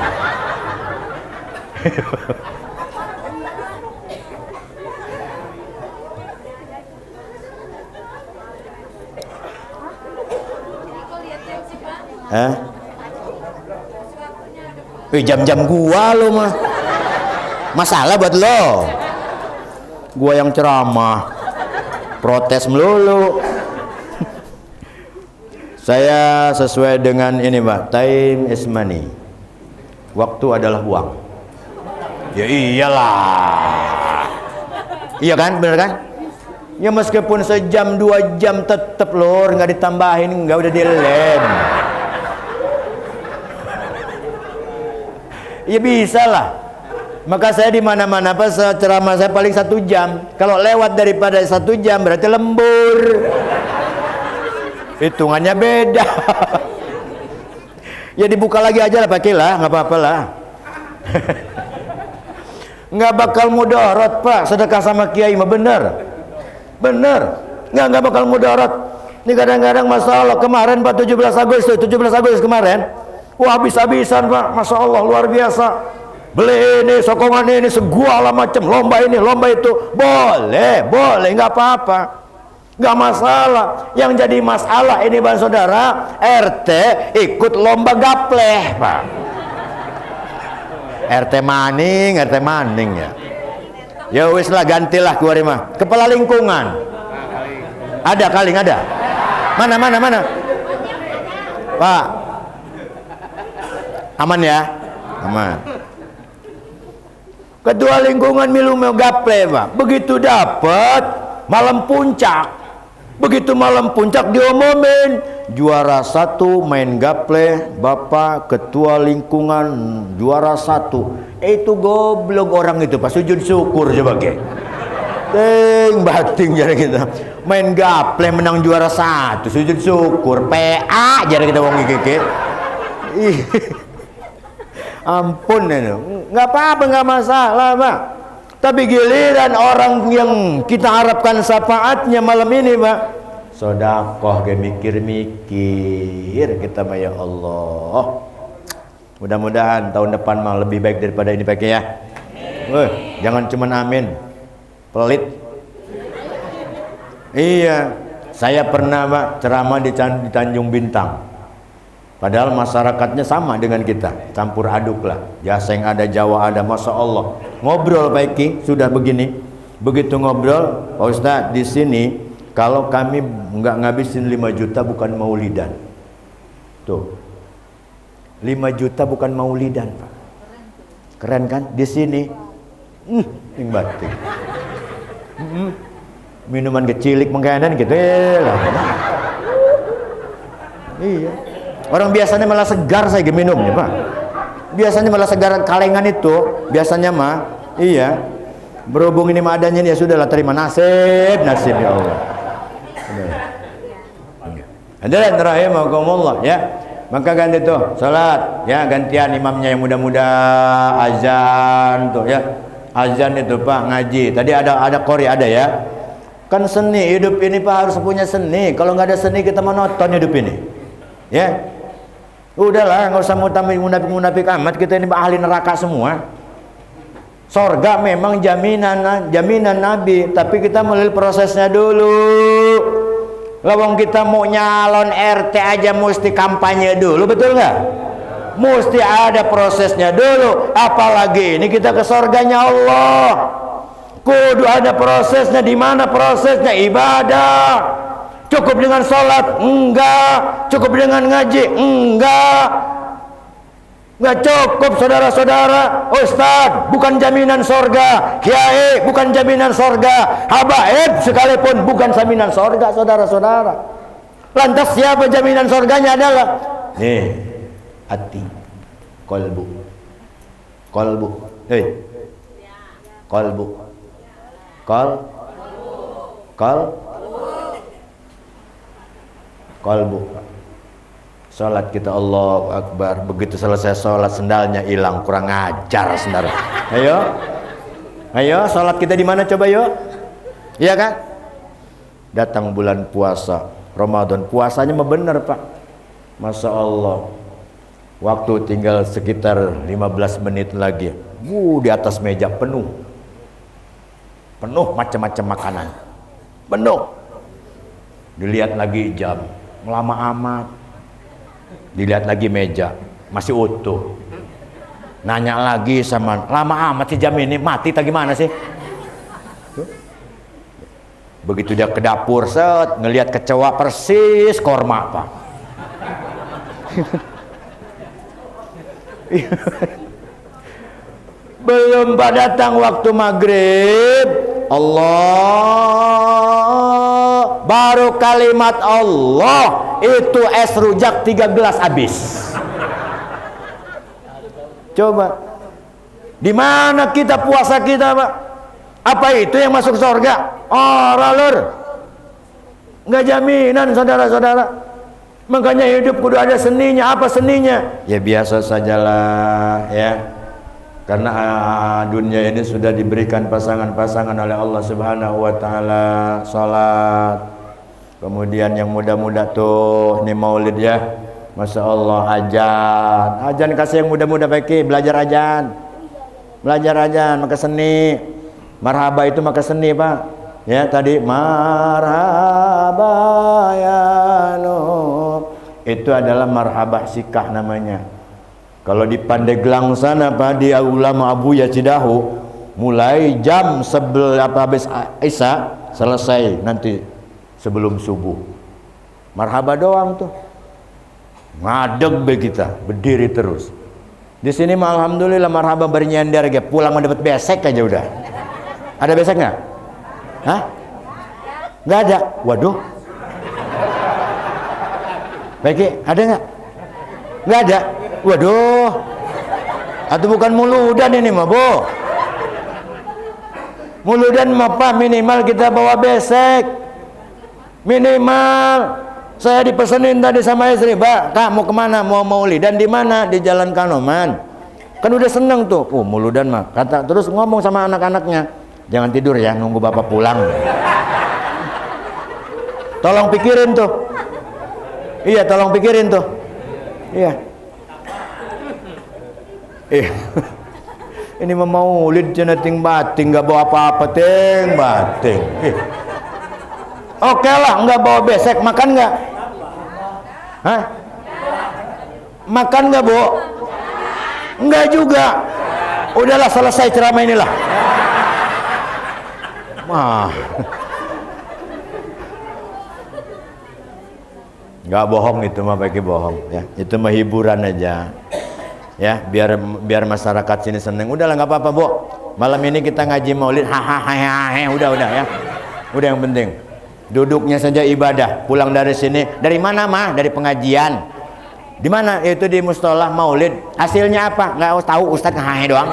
Jam-jam gua lo mah masalah buat lo, gua yang ceramah protes melulu. Saya sesuai dengan ini Pak, time is money, waktu adalah uang. Ya iyalah, iya kan, bener kan? Ya meskipun sejam 2 jam tetep lor, nggak ditambahin, nggak, udah dilem. Ya bisa lah. Maka saya di mana-mana pas ceramah saya paling 1 jam. Kalau lewat daripada 1 jam berarti lembur. Hitungannya beda. Ya dibuka lagi aja lah, pakailah, nggak apa-apa lah. Nggak bakal mudarat Pak, sedekah sama kiai mah bener. Bener, nggak bakal mudarat. Ini kadang-kadang masalah. Kemarin Pak 17 Agustus kemarin, wah habis-habisan Pak, Masya Allah luar biasa. Beli ini, sokongan ini, segala macam, lomba ini, lomba itu, boleh, nggak apa-apa, nggak masalah. Yang jadi masalah ini Bang Saudara, RT ikut lomba gapleh Pak. RT maning ya. Ya wis lah, gantilah keluar mah. Kepala lingkungan. Ada kaling ada. Mana? Pak. Aman ya? Aman. Ketua lingkungan milu mau gaple Pak. Begitu dapat malam puncak. Begitu malam puncak diomomin, juara 1 main gaple, Bapak ketua lingkungan juara 1. Itu goblok orang itu Pak, sujud syukur coba ke. Bating jadi kita main gaple menang juara 1, sujud syukur, PA jadi kita wong iki. Ampun itu, nggak apa-apa, nggak masalah Pak. Tapi giliran orang yang kita harapkan syafaatnya malam ini Pak, sodakoh ke mikir-mikir kita mah, ya Allah. Mudah-mudahan tahun depan mah lebih baik daripada ini Pak ya. Jangan cuman amin, pelit. Iya, saya pernah Pak ceramah di Tanjung Bintang. Padahal masyarakatnya sama dengan kita, campur aduk lah. Jaseng ada, Jawa ada, Masya Allah. Ngobrol Pak Eki, sudah begini. Begitu ngobrol, Pak Ustadz di sini kalau kami nggak ngabisin 5 juta bukan maulidan. Tuh. 5 juta bukan maulidan Pak. Keren kan? Di sini yang batik. Minuman kecilik mengkanan gitu lah. Iya. Orang biasanya malah segar saya minumnya Pak. Biasanya malah segar kalengan itu. Biasanya mah iya. Berhubung ini adanya ya sudahlah, terima nasib ya Allah. Hadirin rahimakumullah ya. Maka ganti tuh salat ya, gantian imamnya yang muda-muda azan tuh ya. Azan itu Pak ngaji. Tadi ada qori ada ya. Kan seni hidup ini Pak, harus punya seni. Kalau nggak ada seni kita monoton hidup ini. Ya. Udahlah, nggak usah munafik amat, kita ini ahli neraka semua. Sorga memang jaminan Nabi, tapi kita melalui prosesnya dulu. Lawang kita mau nyalon RT aja mesti kampanye dulu, betul nggak? Mesti ada prosesnya dulu. Apalagi ini kita ke sorganya Allah, kudu ada prosesnya. Di mana prosesnya? Ibadah. Cukup dengan sholat? Enggak. Cukup dengan ngaji? Enggak. Nggak cukup saudara-saudara. Ustaz bukan jaminan sorga, kiai bukan jaminan sorga, habaib sekalipun bukan jaminan sorga saudara-saudara. Lantas siapa jaminan sorganya? Adalah nih, hati, kolbu, kolbu, kolbu, kolbu. Salat kita Allahu Akbar, begitu selesai salat sendalnya hilang, kurang ajar saudara. Ayo salat kita di mana coba yuk? Iya kan? Datang bulan puasa Ramadan, puasanya mah bener Pak. Masya Allah, waktu tinggal sekitar 15 menit lagi, di atas meja penuh macam-macam makanan, penuh. Dilihat lagi jam, lama amat. Dilihat lagi meja, masih utuh. Nanya lagi sama, lama amat sih jam ini, mati tak gimana sih? Begitu dia ke dapur, set, ngelihat kecoa persis korma Pak. Belum datang waktu maghrib, Allah, baru kalimat Allah, itu es rujak 3 gelas habis. Coba, di mana kita puasa kita Pak? Apa itu yang masuk surga? Ralur, nggak jaminan saudara-saudara. Makanya hidup kudu ada seninya. Apa seninya? Ya biasa sajalah ya. Karena dunia ini sudah diberikan pasangan-pasangan oleh Allah Subhanahu wa taala. Salat. Kemudian yang muda-muda tuh ini maulid ya. Masya Allah, ajan kasih yang muda-muda pakai belajar ajan, maka seni. Marhaba itu maka seni Pak ya. Tadi marhaba ya Nur, itu adalah marhabah sikah namanya. Kalau di Pandeglang sana Pak, di ulama Abu Ya Cidahu, mulai jam habis Isya selesai nanti sebelum subuh. Marhaba doang tuh. Ngadeg be kita, berdiri terus. Di sini mah alhamdulillah marhaba bernyender ge, pulang mendapat besek aja udah. Ada besek nggak? Hah? Nggak ada. Waduh. Baik, ada nggak? Nggak ada. Waduh. Atau bukan muludan ini mah, Bu? Muludan mah Pak, minimal kita bawa besek. Minimal. Saya dipesenin tadi sama istri, Pak, Kak mau kemana? Mau maulidan di mana? Di Jalan Kanoman. Kan udah seneng tuh. Muludan mah. Kata terus ngomong sama anak-anaknya, jangan tidur ya, nunggu bapak pulang. Tolong pikirin tuh. Iya, tolong pikirin tuh. Iya. Ini mah maulid cenah ting bating, nggak bawa apa-apa ting bating. Oke lah, nggak bawa besek, makan nggak? Hah? Makan nggak, Bu? Nggak juga. Udahlah, selesai ceramah inilah. Mah, nggak bohong itu mah, pakai bohong ya. Itu mah hiburan aja, ya. Biar masyarakat sini seneng. Udahlah, nggak apa-apa, Bu. Malam ini kita ngaji maulid, hahaha, udah ya. Udah yang penting. Duduknya saja ibadah. Pulang dari sini, dari mana mah? Dari pengajian. Di mana? Itu di mustolah maulid. Hasilnya apa? Nggak tahu, Ustadz ngehahe doang.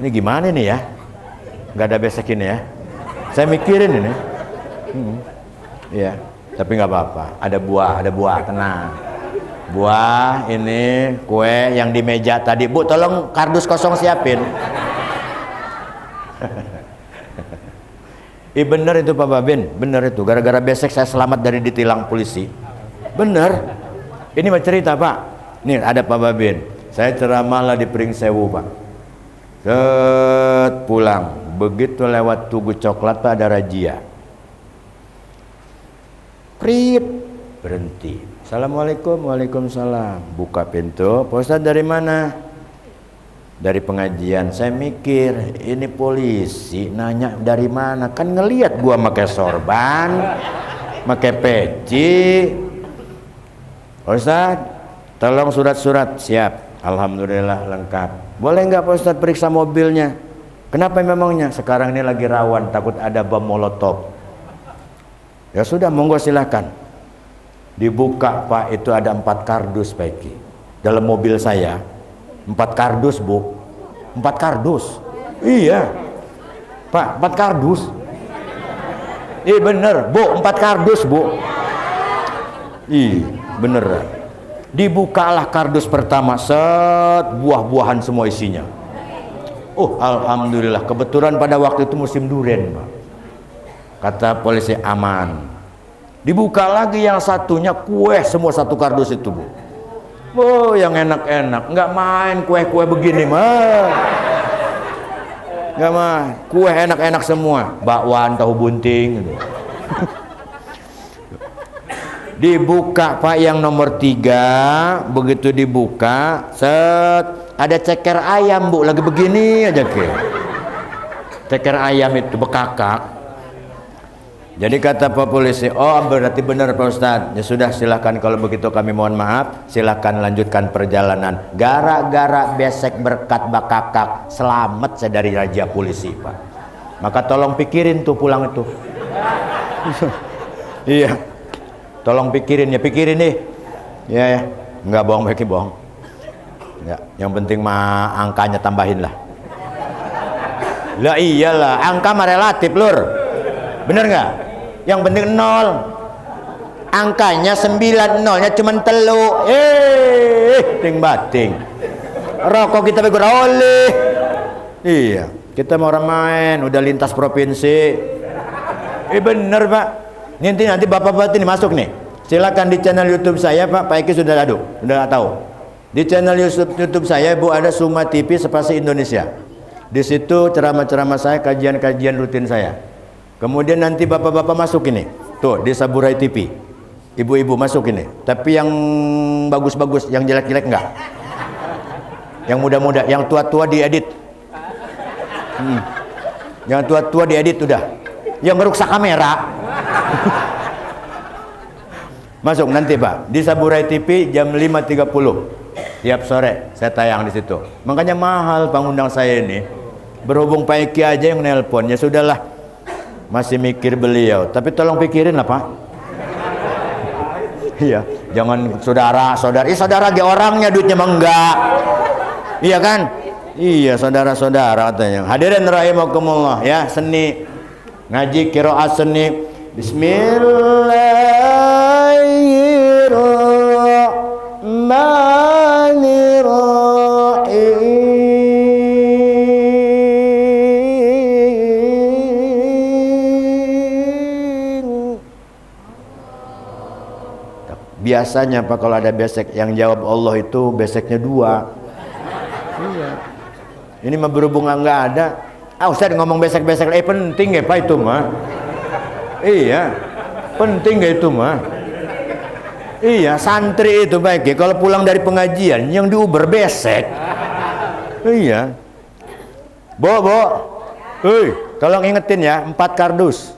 Ini gimana nih ya? Nggak ada besek ini ya. Saya mikirin ini. Iya, tapi nggak apa-apa. Ada buah, tenang. Buah ini, kue yang di meja tadi. Bu, tolong kardus kosong siapin. Bener itu Pak Babin, bener itu. Gara-gara besek saya selamat dari ditilang polisi. Bener. Ini mah cerita Pak. Nih ada Pak Babin. Saya ceramah lah di Pringsewu Pak. Set pulang. Begitu lewat Tugu Coklat Pak ada razia. Prit, berhenti. Assalamualaikum, waalaikumsalam. Buka pintu. Pak Ustadz dari mana? Dari pengajian. Saya mikir ini polisi nanya dari mana, kan ngelihat gua pakai sorban, pakai peci. Ustaz, tolong surat-surat. Siap, alhamdulillah lengkap. Boleh nggak Pak Ustaz periksa mobilnya? Kenapa memangnya? Sekarang ini lagi rawan, takut ada bom molotov. Ya sudah, monggo silakan. Dibuka Pak, itu ada 4 kardus Pak Eki. Dalam mobil saya 4 kardus Bu, 4 kardus. Iya Pak, 4 kardus. Bener Bu, 4 kardus Bu. Bener. Dibukalah kardus pertama, set, buah-buahan semua isinya. Alhamdulillah, kebetulan pada waktu itu musim duren Pak. Kata polisi aman. Dibuka lagi yang satunya, kue semua 1 kardus itu Bu. Yang enak-enak, nggak main kue-kue begini mah, nggak main kue enak-enak semua, bakwan, tahu bunting gitu. Dibuka Pak yang nomor 3, begitu dibuka, set, ada ceker ayam Bu, lagi begini aja ke. Ceker ayam itu bekakak. Jadi kata Pak polisi, berarti benar Pak Ustadz. Ya sudah, silakan kalau begitu kami mohon maaf, silakan lanjutkan perjalanan. Gara-gara besek berkat bakakak, selamat saya dari razia polisi Pak. Maka tolong pikirin tuh pulang itu. Iya, tolong pikirin nih. Ya, nggak bohong, Beki bohong. Ya, yang penting mah angkanya tambahin lah. Lah iyalah, angka mah relatif lur. Bener nggak? Yang penting 0. Angkanya 9, nolnya cuma 3. Ting bating. Rokok kita begur oleh. Iya, kita mau orang main, udah lintas provinsi. Bener Pak. Nanti bapak-bapak ini masuk nih. Silakan di channel YouTube saya Pak. Pak Eki sudah tahu. Di channel YouTube saya Bu ada Suma TV Spasi Indonesia. Di situ ceramah-ceramah saya, kajian-kajian rutin saya. Kemudian nanti bapak-bapak masuk ini, tuh di Saburai TV. Ibu-ibu masuk ini. Tapi yang bagus-bagus, yang jelek-jelek enggak. Yang muda-muda, yang tua-tua diedit. Yang tua-tua diedit udah. Yang merusak kamera. Masuk nanti Pak di Saburai TV jam 5.30 tiap sore saya tayang di situ. Makanya mahal pengundang saya ini. Berhubung Pak Eki aja yang nelpon, ya sudahlah. Masih mikir beliau, tapi tolong pikirin lah Pak. Iya, jangan saudara ge orangnya, duitnya mah enggak. Iya kan? Iya, saudara-saudara katanya. Hadirin rahimakumullah ya, seni ngaji qiraat seni. Bismillahirrahmanirrahim. Biasanya Pak kalau ada besek yang jawab Allah itu beseknya 2. Iya. Ini mah berhubung nggak ada. Ustaz ngomong besek-besek, penting ya Pak itu mah. Iya, penting ya itu mah. Iya, santri itu baik ya. Kalau pulang dari pengajian yang diuber besek. Iya. Bo, tolong ingetin ya 4 kardus.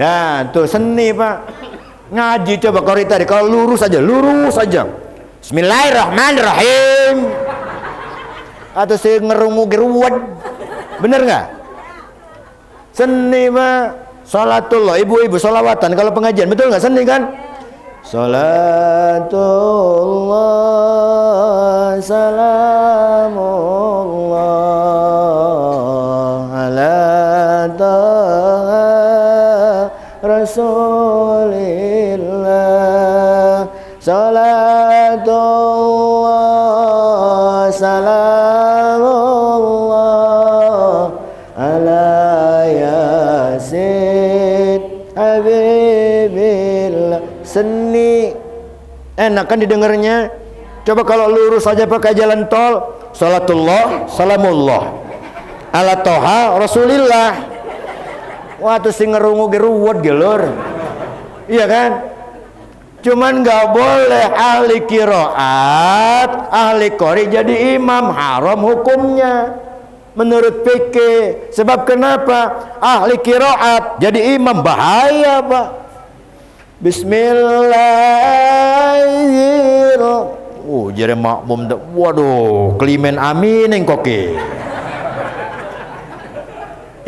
Nah, tuh seni Pak. Ngaji coba tadi kalau lurus aja. Bismillahirrahmanirrahim. Atau saya ngerungu geruwat. Bener nggak? Seni Pak. Salatullah, ibu-ibu salawatan kalau pengajian, betul nggak? Seni kan? Salatullah salamullah ala taha Rasulillah. Salatullah salamullah ala yasin habibillah. Seni enak kan didengarnya. Coba kalau lurus saja pakai jalan tol, salatullah salamullah ala toha Rasulillah. Wah tuh sing ngerungu geruwet gelur. Iya kan? Cuman nggak boleh ahli qiraat, ahli qori jadi imam, haram hukumnya menurut fikih. Sebab kenapa? Ahli qiraat jadi imam bahaya, Pak. Bismillahirrahmanirrahim. Jadi makmum dah. Waduh, klimen amin yang koki.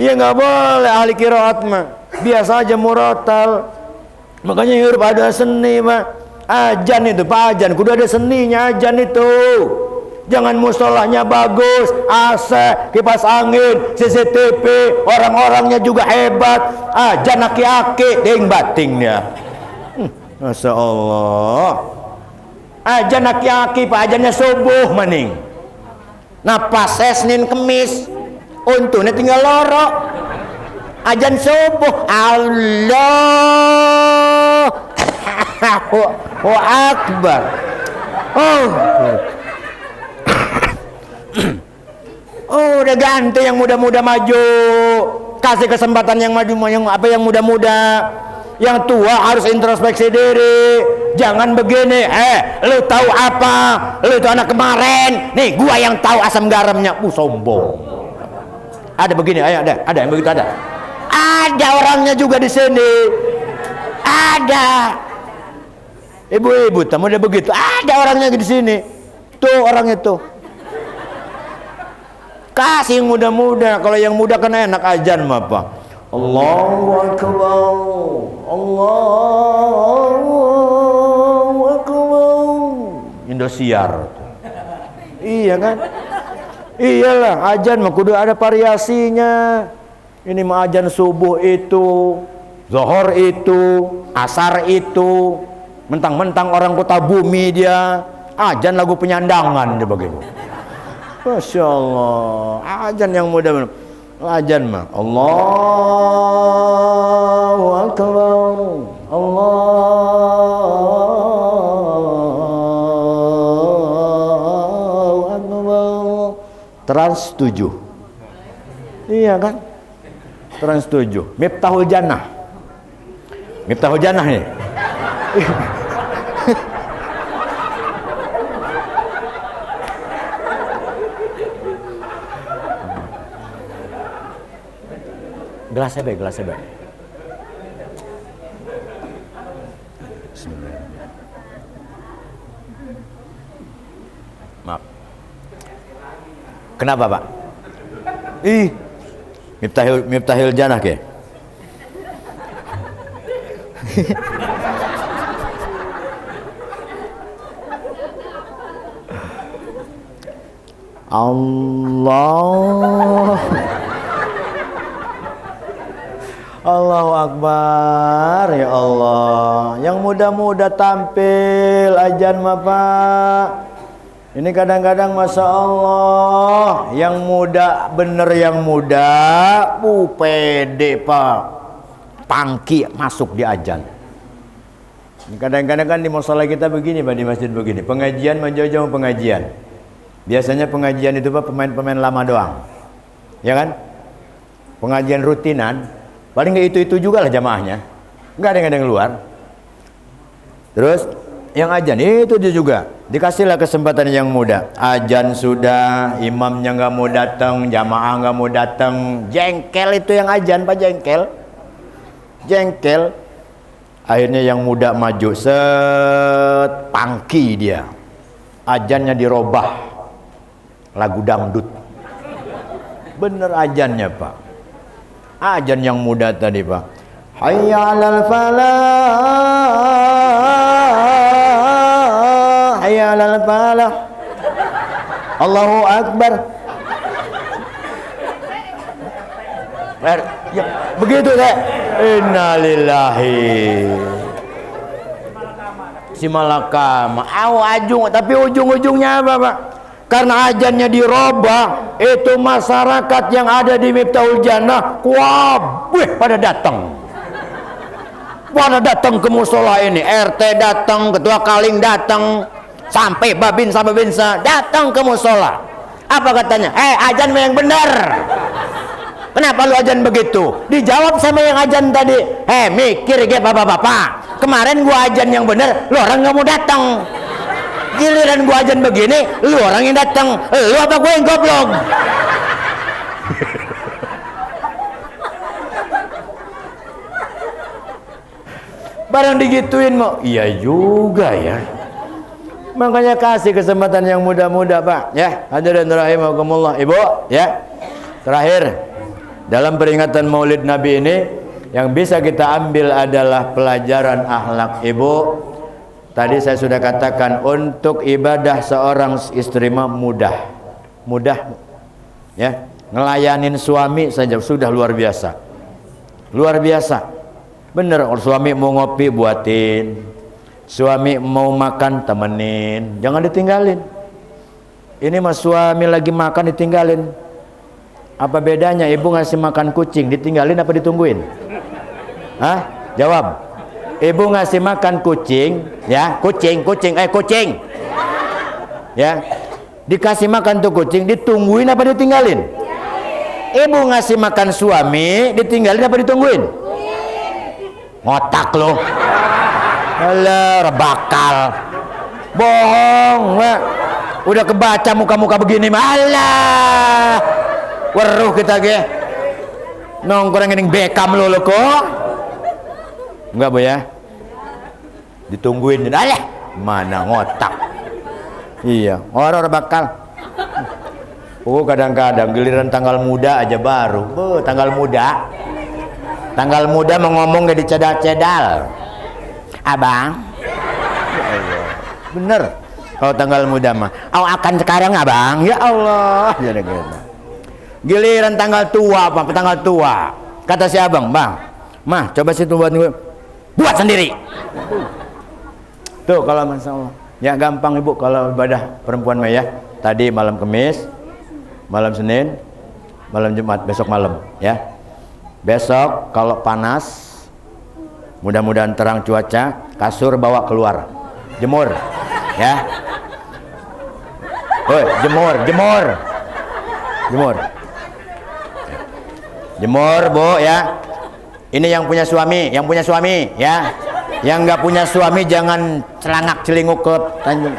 Iya nggak boleh ahli qiraat mah. Biasa aja murotal. Makanya hidup ada seni, Pak. Ajan itu, Pak, ajan kudu ada seninya ajan itu. Jangan musolahnya bagus, AC, kipas angin, CCTV, orang-orangnya juga hebat. Ajan aki-aki, ding batingnya. Masya Allah. Ajan aki-aki, Pak, ajannya subuh maning. Nah pas Senin Kemis, untungnya tinggal lorok. Ajan subuh, Allah Allahu Akbar. Udah ganti yang muda-muda maju, kasih kesempatan yang maju, yang muda-muda. Yang tua harus introspeksi diri. Jangan begini, lu tahu apa? Lu itu anak kemarin. Nih gua yang tahu asam garamnya. Sombong. Ada begini, ayo ada yang begitu ada. Ada orangnya juga di sini. Ada. Ibu-ibu, tamu udah begitu. Ada orangnya di sini. Tuh orang itu. Kasih yang muda-muda. Kalau yang muda kan enak ajan mah, Pak. Allahu Akbar. Allahu Akbar. Indosiar. Iya kan? Iyalah, ajan mah kudu ada variasinya. Ini mah ajan subuh itu, zuhur itu, asar itu, mentang-mentang orang kota bumi dia, ajan lagu penyandangan dia begini. Masya Allah, ajan yang muda, ajan mah Allahu Akbar, Allahu Akbar. Trans 7, iya kan? Trans 7, Miftahul Jannah. Miftahul Jannah nih. Gelasnya baik. Maaf. Kenapa, Pak? Miftahil Jannah ke? Allah. Allahu Akbar, ya Allah. Yang muda-muda tampil ajan mah, Pak. Ini kadang-kadang Masya Allah, yang muda, bener yang muda, pede, Pak. Pangki masuk di ajan. Kadang-kadang kan di musola kita begini, Pak, di masjid begini. Pengajian menjauh-jauh pengajian. Biasanya pengajian itu, Pak, pemain-pemain lama doang. Ya kan? Pengajian rutinan, paling nggak itu juga lah jamaahnya. Nggak ada yang luar. Terus yang ajan itu dia juga. Dikasihlah kesempatan yang muda. Ajan sudah, imamnya nggak mau datang, jamaah nggak mau datang. Jengkel itu yang ajan, Pak, jengkel. Akhirnya yang muda maju, set, pangki dia. Ajannya dirobah, lagu dangdut. Bener ajannya, Pak. Ajan yang muda tadi, Pak. Hayya 'alal falah. salah. Allahu Akbar. Ya, begitu deh. Innalillahi. Si Malakama. Ajung, tapi ujung-ujungnya apa, Pak? Karena ajannya dirobah, itu masyarakat yang ada di Miftahul Jannah kuabeh pada datang. Pada datang ke musola ini, RT datang, ketua Kaling datang, sampai Babinsa datang ke musola. Apa katanya? Ajan yang benar. Kenapa lu ajan begitu? Dijawab sama yang ajan tadi. Mikir ge bapak-bapak. Kemarin gua ajan yang benar, lu orang nggak mau datang. Giliran gua ajan begini, lu orang yang datang. Lu apa gua yang goblok? Barang digituin mau. Iya juga ya. Makanya kasih kesempatan yang muda-muda, Pak. Ya, hadirin rahimakumullah. Ibu, ya. Terakhir, dalam peringatan Maulid Nabi ini yang bisa kita ambil adalah pelajaran akhlak. Ibu, tadi saya sudah katakan untuk ibadah seorang istri mudah, ya. Ngelayanin suami saja sudah luar biasa, bener. Suami mau ngopi buatin, suami mau makan temenin, jangan ditinggalin. Ini mas suami lagi makan ditinggalin. Apa bedanya ibu ngasih makan kucing, ditinggalin apa ditungguin? Hah? Jawab. Ibu ngasih makan kucing, ya, kucing. Ya. Dikasih makan tuh kucing, ditungguin apa ditinggalin? Ibu ngasih makan suami, ditinggalin apa ditungguin? Ngotak lo. Alah, rebakal. Bohong, Pak. Udah kebaca muka-muka begini, malah. Weruh kita ge nongkrong ngene Beckham lo kok enggak Bu ya, ditungguin alah mana ngotak. Iya orang bakal kadang-kadang giliran tanggal muda aja baru tanggal muda mau ngomong gak dicedal-cedal abang. Bener kalau tanggal muda mah akan sekarang abang, ya Allah. Jadi gitu. Giliran tanggal tua, apa tanggal tua? Kata si abang, bang, mah coba situ buat sendiri. Tuh kalau masya Allah, ya gampang ibu kalau ibadah perempuan mah ya. Tadi malam Kamis, malam Senin, malam Jumat, besok malam, ya. Besok kalau panas, mudah-mudahan terang cuaca, kasur bawa keluar, jemur, ya. Woi, jemur Bu ya. Ini yang punya suami ya. Yang nggak punya suami jangan celangak celinguk ke Tanjung.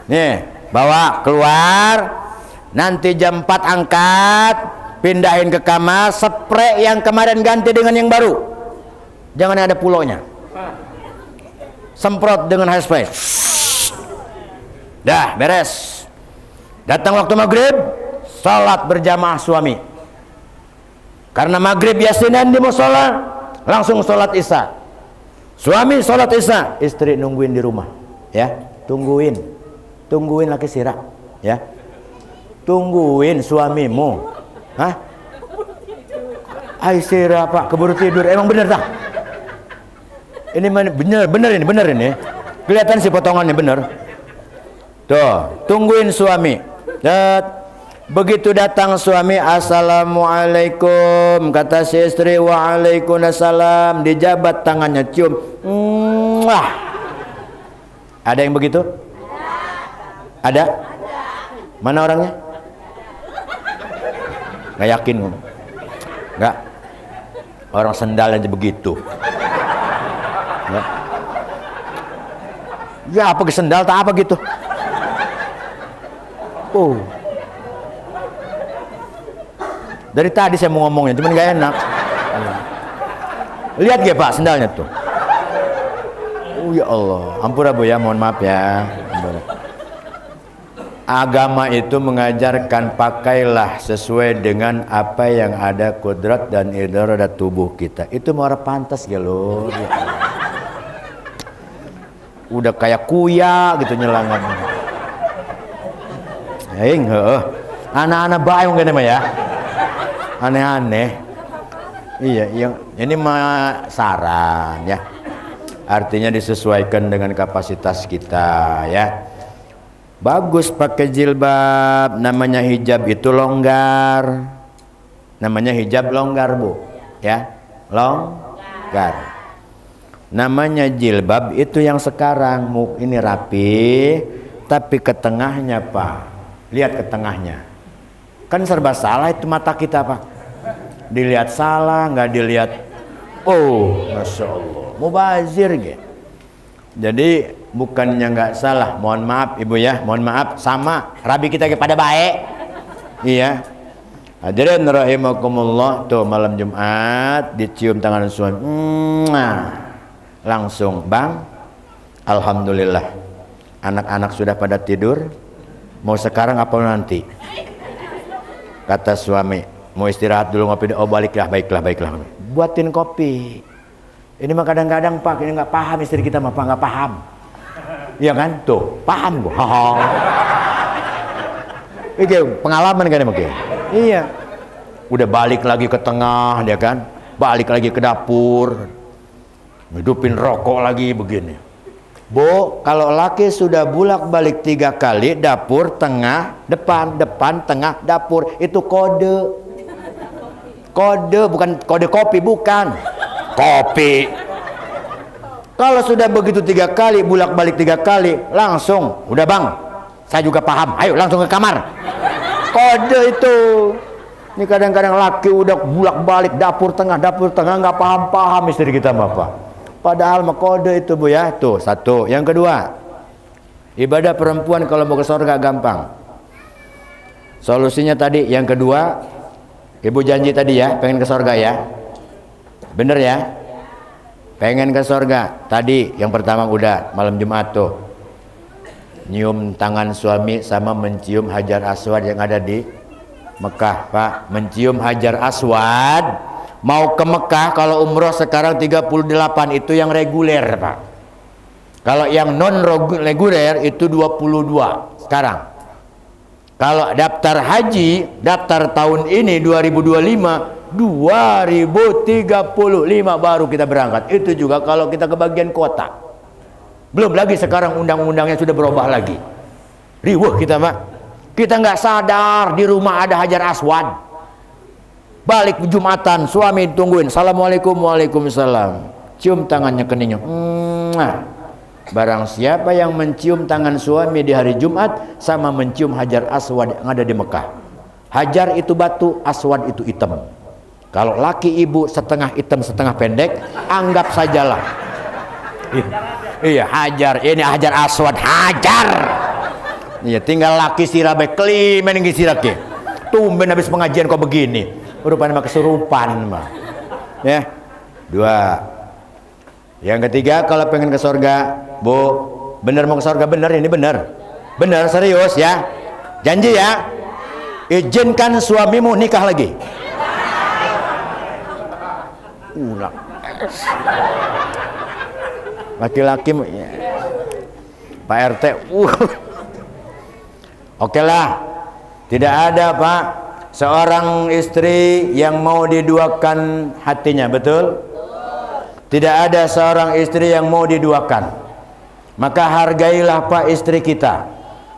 Nih, bawa keluar. Nanti jam 4 angkat, pindahin ke kamar, spray yang kemarin ganti dengan yang baru. Jangan ada pulaunya. Semprot dengan hairspray. Dah, beres. Datang waktu maghrib, salat berjamaah suami. Karena maghrib yasinan di musola, langsung sholat isya. Suami sholat isya, istri nungguin di rumah, ya. Tungguin laki sirah, ya. Tungguin suamimu, hah? Ai sirah Pak, keburu tidur. Emang bener tak? Ini bener ini. Kelihatan si potongannya bener. Tuh, tungguin suami. Begitu datang suami, assalamualaikum, kata si istri, waalaikumsalam, dijabat tangannya, cium. Ada yang begitu? Ada? Mana orangnya? Nggak yakin? Nggak. Orang sendal aja begitu. Nggak. Ya apa ke sendal tak apa gitu? Dari tadi saya mau ngomongnya, cuman gak enak. Lihat gak Pak sendalnya tuh. Oh ya Allah, ampura Bu ya, mohon maaf ya. Agama itu mengajarkan pakailah sesuai dengan apa yang ada kodrat dan iradat tubuh kita. Itu mau pantas gak lo? udah kayak kuya gitu nyelangan. Anak-anak baik mungkin mah ya. Aneh-aneh. Iya, yang ini mah saran ya. Artinya disesuaikan dengan kapasitas kita ya. Bagus pakai jilbab, namanya hijab itu longgar. Namanya hijab longgar, Bu. Ya. Longgar. Namanya jilbab itu yang sekarang ini rapi, tapi ke tengahnya, Pak. Lihat ke tengahnya. Kan serba salah itu mata kita, Pak. Dilihat salah, nggak dilihat. Oh, Masya Allah. Mubazir gitu. Jadi bukannya nggak salah, mohon maaf Ibu ya, mohon maaf, sama rabi kita pada baik. Iya. Hadirin rahimakumullah, tuh malam Jumat dicium tangan suami. Langsung, Bang. Alhamdulillah. Anak-anak sudah pada tidur. Mau sekarang apa nanti? Kata suami, mau istirahat dulu ngopi. Oh, baiklah. Buatin kopi. Ini mah kadang-kadang Pak, ini nggak paham istri kita mah Pak, nggak paham. Iya kan? Tuh, paham gua. Ini pengalaman kan mungkin. Iya. Udah balik lagi ke tengah dia kan. Balik lagi ke dapur. Hidupin rokok lagi begini. Bu, kalau laki sudah bulak-balik 3 kali, dapur, tengah, depan, tengah, dapur, itu kode. Kode, bukan kode kopi, bukan. Kopi. Kalau sudah begitu 3 kali, bulak-balik 3 kali, langsung, udah Bang, saya juga paham, ayo langsung ke kamar. Kode itu. Ini kadang-kadang laki udah bulak-balik dapur tengah, nggak paham-paham istri kita mah Pak. Padahal mah kode itu Bu ya. Tuh, satu. Yang kedua, ibadah perempuan kalau mau ke surga gampang. Solusinya tadi, yang kedua, Ibu janji tadi ya, pengen ke surga ya. Bener ya? Pengen ke surga. Tadi yang pertama udah malam Jumat tuh. Nyium tangan suami sama mencium Hajar Aswad yang ada di Mekah, Pak. Mencium Hajar Aswad. Mau ke Mekah kalau umroh sekarang 38 itu yang reguler, Pak. Kalau yang non reguler itu 22 sekarang. Kalau daftar haji, daftar tahun ini 2025, 2035 baru kita berangkat. Itu juga kalau kita ke bagian kota. Belum lagi sekarang undang-undangnya sudah berubah lagi. Riweuh kita, Pak. Kita nggak sadar di rumah ada Hajar Aswad. Balik Jumatan, suami tungguin. Assalamualaikum, waalaikumsalam. Cium tangannya keningnya. Barang siapa yang mencium tangan suami di hari Jumat sama mencium Hajar Aswad yang ada di Mekah. Hajar itu batu, Aswad itu hitam. Kalau laki ibu setengah hitam setengah pendek, anggap sajalah. Iya, Hajar. Ini Hajar Aswad, Hajar. Iya, tinggal laki sirabe klimen ngi sirake. Tumben habis pengajian kok begini. Rupanya mah kesurupan mah. Ya. 2. Yang ketiga, kalau pengen ke surga, Bu, bener mau ke surga, bener ini bener. Bener serius ya. Janji ya. Izinkan suamimu nikah lagi. Ulang. Laki-laki ya. Pak RT. Oke lah. Tidak ada, Pak, seorang istri yang mau diduakan hatinya, betul? Tidak ada seorang istri yang mau diduakan. Maka hargailah Pak istri kita.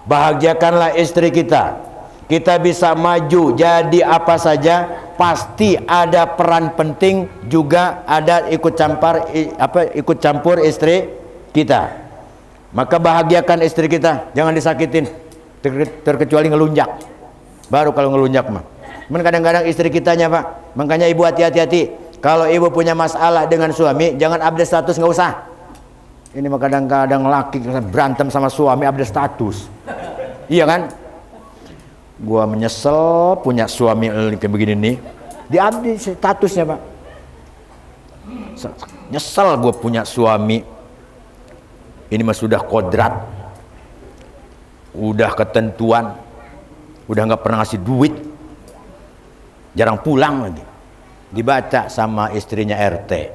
Bahagiakanlah istri kita. Kita bisa maju jadi apa saja, pasti ada peran penting juga ada ikut campur istri kita. Maka bahagiakan istri kita, jangan disakitin. Terkecuali ngelunjak. Baru kalau ngelunjak mah. Cuman kadang-kadang istri kitanya, Pak. Makanya ibu hati-hati. Kalau ibu punya masalah dengan suami, jangan update status, nggak usah. Ini mah kadang-kadang laki berantem sama suami update status. Iya kan? Gua menyesal punya suami kayak begini nih. Diupdate statusnya, Pak. Nyesel gua punya suami. Ini mah sudah kodrat. Udah ketentuan. Udah nggak pernah ngasih duit, jarang pulang lagi. Dibaca sama istrinya RT,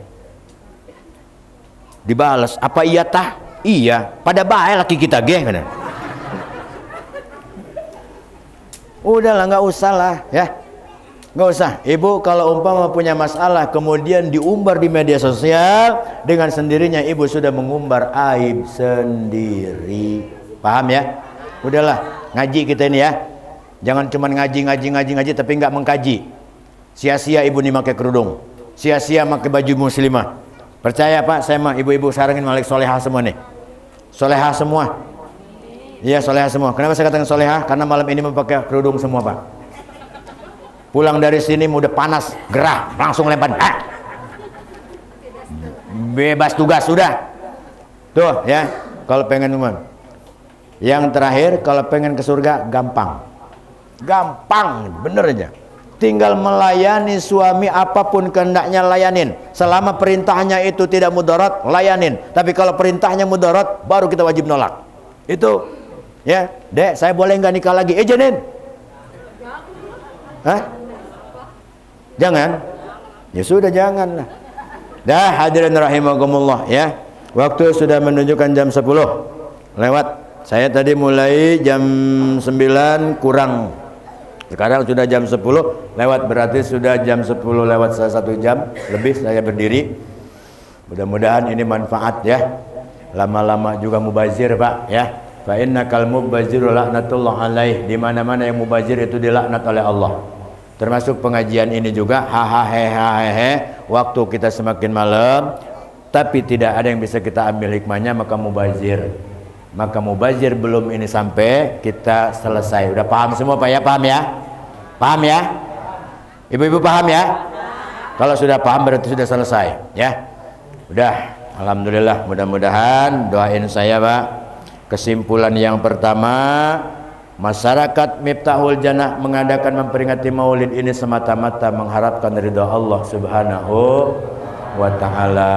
dibalas, apa iya tah? Iya, pada bae laki kita geng kan. Udahlah, nggak usah lah ya. Nggak usah. Ibu kalau umpama punya masalah kemudian diumbar di media sosial, dengan sendirinya ibu sudah mengumbar aib sendiri. Paham ya? Udahlah, ngaji kita ini ya. Jangan cuma ngaji tapi nggak mengkaji. Sia-sia ibu nih pakai kerudung, sia-sia pakai baju muslimah. Percaya Pak, saya mah ibu-ibu sarangin malik solehah semua nih. Solehah semua. Iya, solehah semua. Kenapa saya katakan solehah? Karena malam ini memakai kerudung semua Pak. Pulang dari sini udah panas, gerah, langsung lempar. Bebas tugas sudah. Tuh ya, kalau pengen teman. Yang terakhir, kalau pengen ke surga gampang. Gampang, bener aja. Tinggal melayani suami apapun kehendaknya layanin. Selama perintahnya itu tidak mudarat, layanin. Tapi kalau perintahnya mudarat, baru kita wajib nolak. Itu ya, Dek, saya boleh nggak nikah lagi? Izinin. Hah? Jangan. Ya sudah, jangan lah. Dah, hadirin rahimakumullah ya. Waktu sudah menunjukkan jam 10 lewat. Saya tadi mulai jam 9 kurang. Sekarang sudah jam 10 lewat, berarti sudah jam 10 lewat 1 jam lebih saya berdiri. Mudah-mudahan ini manfaat ya. Lama-lama juga mubazir Pak ya. Fa innakal mubaziru laknatullah alaih. Di mana-mana yang mubazir itu dilaknat oleh Allah. Termasuk pengajian ini juga hahaha. Waktu kita semakin malam, tapi tidak ada yang bisa kita ambil hikmahnya, maka mubazir. Maka mubazir belum ini sampai kita selesai. Udah paham semua Pak ya? Paham ya? Paham ya? Ibu-ibu paham ya? Kalau sudah paham berarti sudah selesai ya. Udah, alhamdulillah. Mudah-mudahan doain saya Pak. Kesimpulan yang pertama, masyarakat Miftahul Jannah mengadakan memperingati Maulid ini semata-mata mengharapkan ridha Allah Subhanahu wa ta'ala,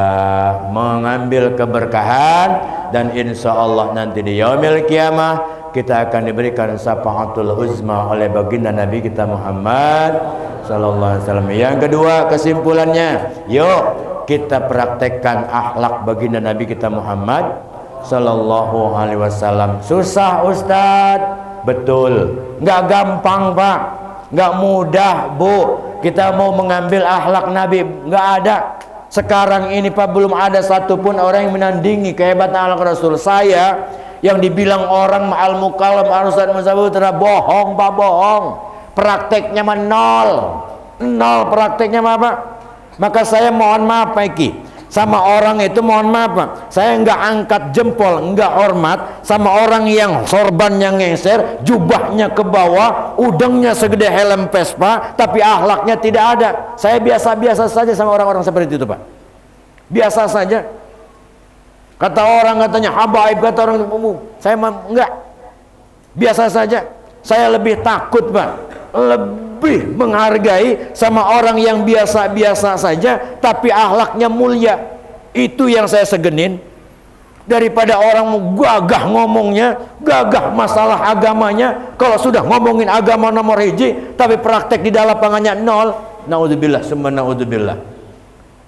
mengambil keberkahan, dan insya Allah nanti di yaumil kiamah kita akan diberikan syafaatul uzma oleh baginda Nabi kita Muhammad sallallahu alaihi wasallam. Yang kedua, kesimpulannya, yuk kita praktekkan akhlak baginda Nabi kita Muhammad sallallahu alaihi wasallam. Susah Ustaz? Betul, nggak gampang Pak, nggak mudah Bu. Kita mau mengambil akhlak Nabi, nggak ada. Sekarang ini Pak, belum ada satupun orang yang menandingi kehebatan akhlak Rasul. Saya yang dibilang orang ma'al mukallam arusan musabutra, bohong Pak, bohong. Prakteknya mah nol prakteknya mah Pak. Maka saya mohon maaf Pak Iki, sama orang itu mohon maaf Pak, saya nggak angkat jempol, nggak hormat sama orang yang sorbannya ngeser, jubahnya ke bawah, udangnya segede helm Vespa, tapi akhlaknya tidak ada. Saya biasa-biasa saja sama orang-orang seperti itu Pak, biasa saja. Kata orang katanya habaib, kata orang itu saya enggak, biasa saja. Saya lebih takut Pak, lebih menghargai sama orang yang biasa-biasa saja tapi akhlaknya mulia. Itu yang saya segenin, daripada orang gagah ngomongnya, gagah masalah agamanya. Kalau sudah ngomongin agama nomor hiji tapi praktek di dalam lapangannya nol, naudzubillah summa naudzubillah.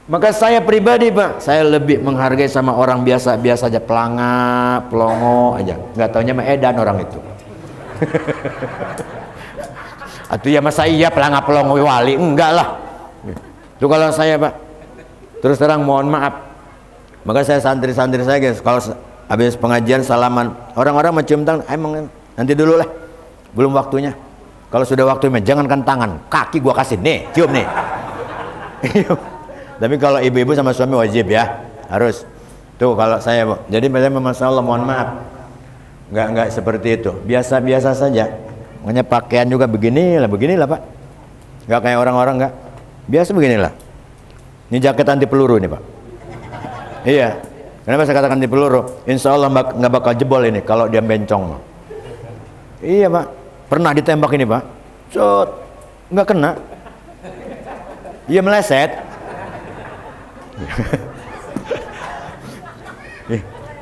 Maka saya pribadi Pak, saya lebih menghargai sama orang biasa-biasa aja, pelanga, pelongo aja, nggak taunya mah edan orang itu. Atau ya masa iya pelanga pelongo wali, enggak lah. Itu kalau saya Pak, terus terang mohon maaf. Maka saya santri-santri saya guys, kalau habis pengajian salaman, orang-orang mencium tangan, emang nanti dulu lah, belum waktunya. Kalau sudah waktunya, jangankan tangan, kaki gua kasih, nih, cium nih. Tapi kalau ibu-ibu sama suami wajib ya, harus. Tuh kalau saya, jadi Masya Allah mohon maaf, nggak seperti itu, biasa-biasa saja. Makanya pakaian juga beginilah Pak, nggak kayak orang-orang, nggak biasa beginilah. Ini jaket anti peluru nih Pak. Iya, kenapa saya katakan anti peluru? Insya Allah nggak bakal jebol ini kalau dia bencong. Iya Pak, pernah ditembak ini Pak, cut, nggak kena, dia meleset.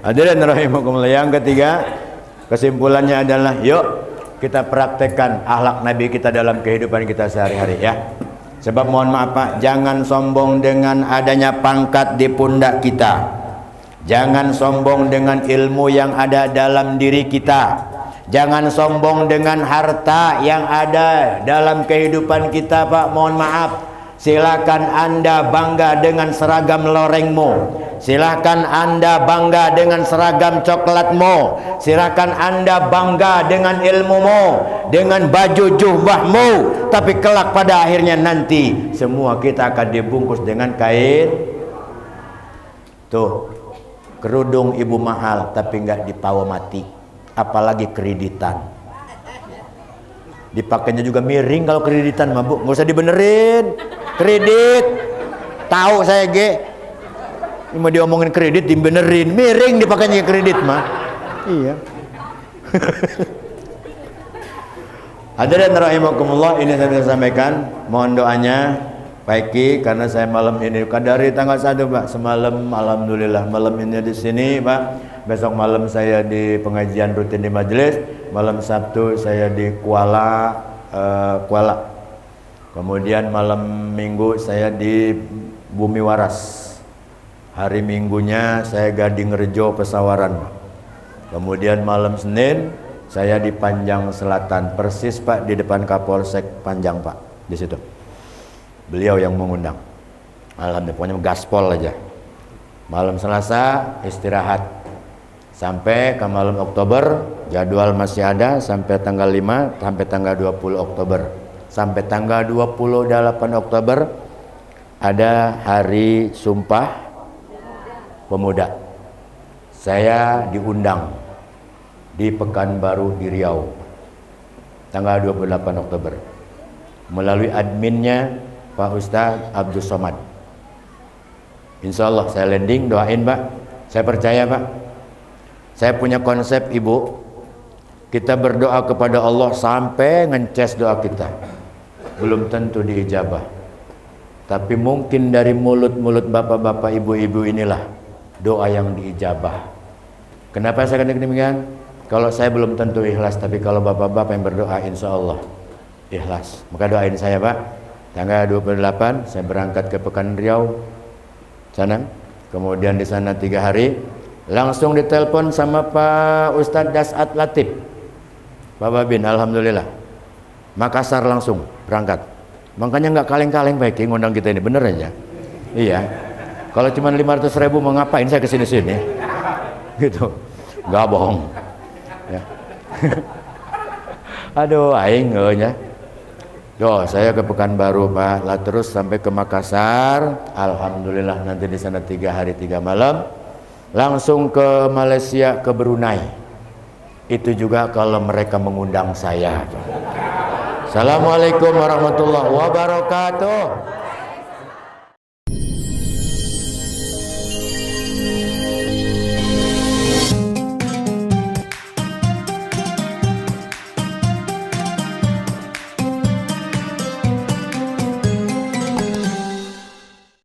Hadirin rahimakumullah. Yang ketiga, kesimpulannya adalah yuk kita praktekkan akhlak Nabi kita dalam kehidupan kita sehari-hari ya. Sebab mohon maaf Pak, jangan sombong dengan adanya pangkat di pundak kita, Jangan sombong dengan ilmu yang ada dalam diri kita. Jangan sombong dengan harta yang ada dalam kehidupan kita, Pak. Mohon maaf. Silakan Anda bangga dengan seragam lorengmu. Silakan Anda bangga dengan seragam coklatmu. Silakan Anda bangga dengan ilmumu, dengan baju jubahmu. Tapi kelak pada akhirnya nanti semua kita akan dibungkus dengan kain. Tuh, kerudung ibu mahal tapi nggak dipawa mati, apalagi kreditan. Dipakainya juga miring kalau kreditan, mah Bu, nggak usah dibenerin. Kredit, tahu saya ge. Ini mau diomongin kredit dibenerin, miring dipakainya kredit mah. Iya. Hadirin rahimakumullah, ini saya bisa sampaikan. Mohon doanya Pak Eki, karena saya malam ini dari tanggal 1 Pak, semalam alhamdulillah malam ini di sini Pak. Besok malam saya di pengajian rutin di majelis, malam Sabtu saya di Kuala. Kemudian malam Minggu saya di Bumi Waras. Hari Minggunya saya Gading Rejo Pesawaran. Kemudian malam Senin saya di Panjang Selatan, persis Pak di depan Kapolsek Panjang Pak, di situ. Beliau yang mengundang. Alhamdulillah, pokoknya gaspol aja. Malam Selasa istirahat sampai ke malam Oktober, jadwal masih ada sampai tanggal 5 sampai tanggal 20 Oktober. Sampai tanggal 28 Oktober ada hari Sumpah Pemuda. Saya diundang di Pekanbaru di Riau tanggal 28 Oktober melalui adminnya Pak Ustaz Abdul Somad. Insya Allah saya landing, doain Pak. Saya percaya Pak. Saya punya konsep Ibu, kita berdoa kepada Allah sampai ngeces doa kita, belum tentu diijabah. Tapi mungkin dari mulut-mulut bapak-bapak ibu-ibu inilah doa yang diijabah. Kenapa saya katakan demikian? Kalau saya belum tentu ikhlas, tapi kalau bapak-bapak yang berdoa insya Allah ikhlas. Maka doain saya Pak. Tanggal 28 saya berangkat ke Pekan Riau sana. Kemudian di sana 3 hari. Langsung ditelepon sama Pak Ustadz Dasat Latif, Pak Babin, alhamdulillah. Makassar langsung berangkat. Makanya nggak kaleng-kaleng Pak Eki ngundang kita ini, bener aja. Iya. Kalau cuma 500.000 mau ngapain saya kesini-sini? Gitu. Nggak bohong. Ya. Aduh, aing ya. Yo, saya ke Pekanbaru Pak, lah terus sampai ke Makassar. Alhamdulillah nanti di sana 3 hari 3 malam. Langsung ke Malaysia, ke Brunei. Itu juga kalau mereka mengundang saya. Assalamualaikum warahmatullahi wabarakatuh.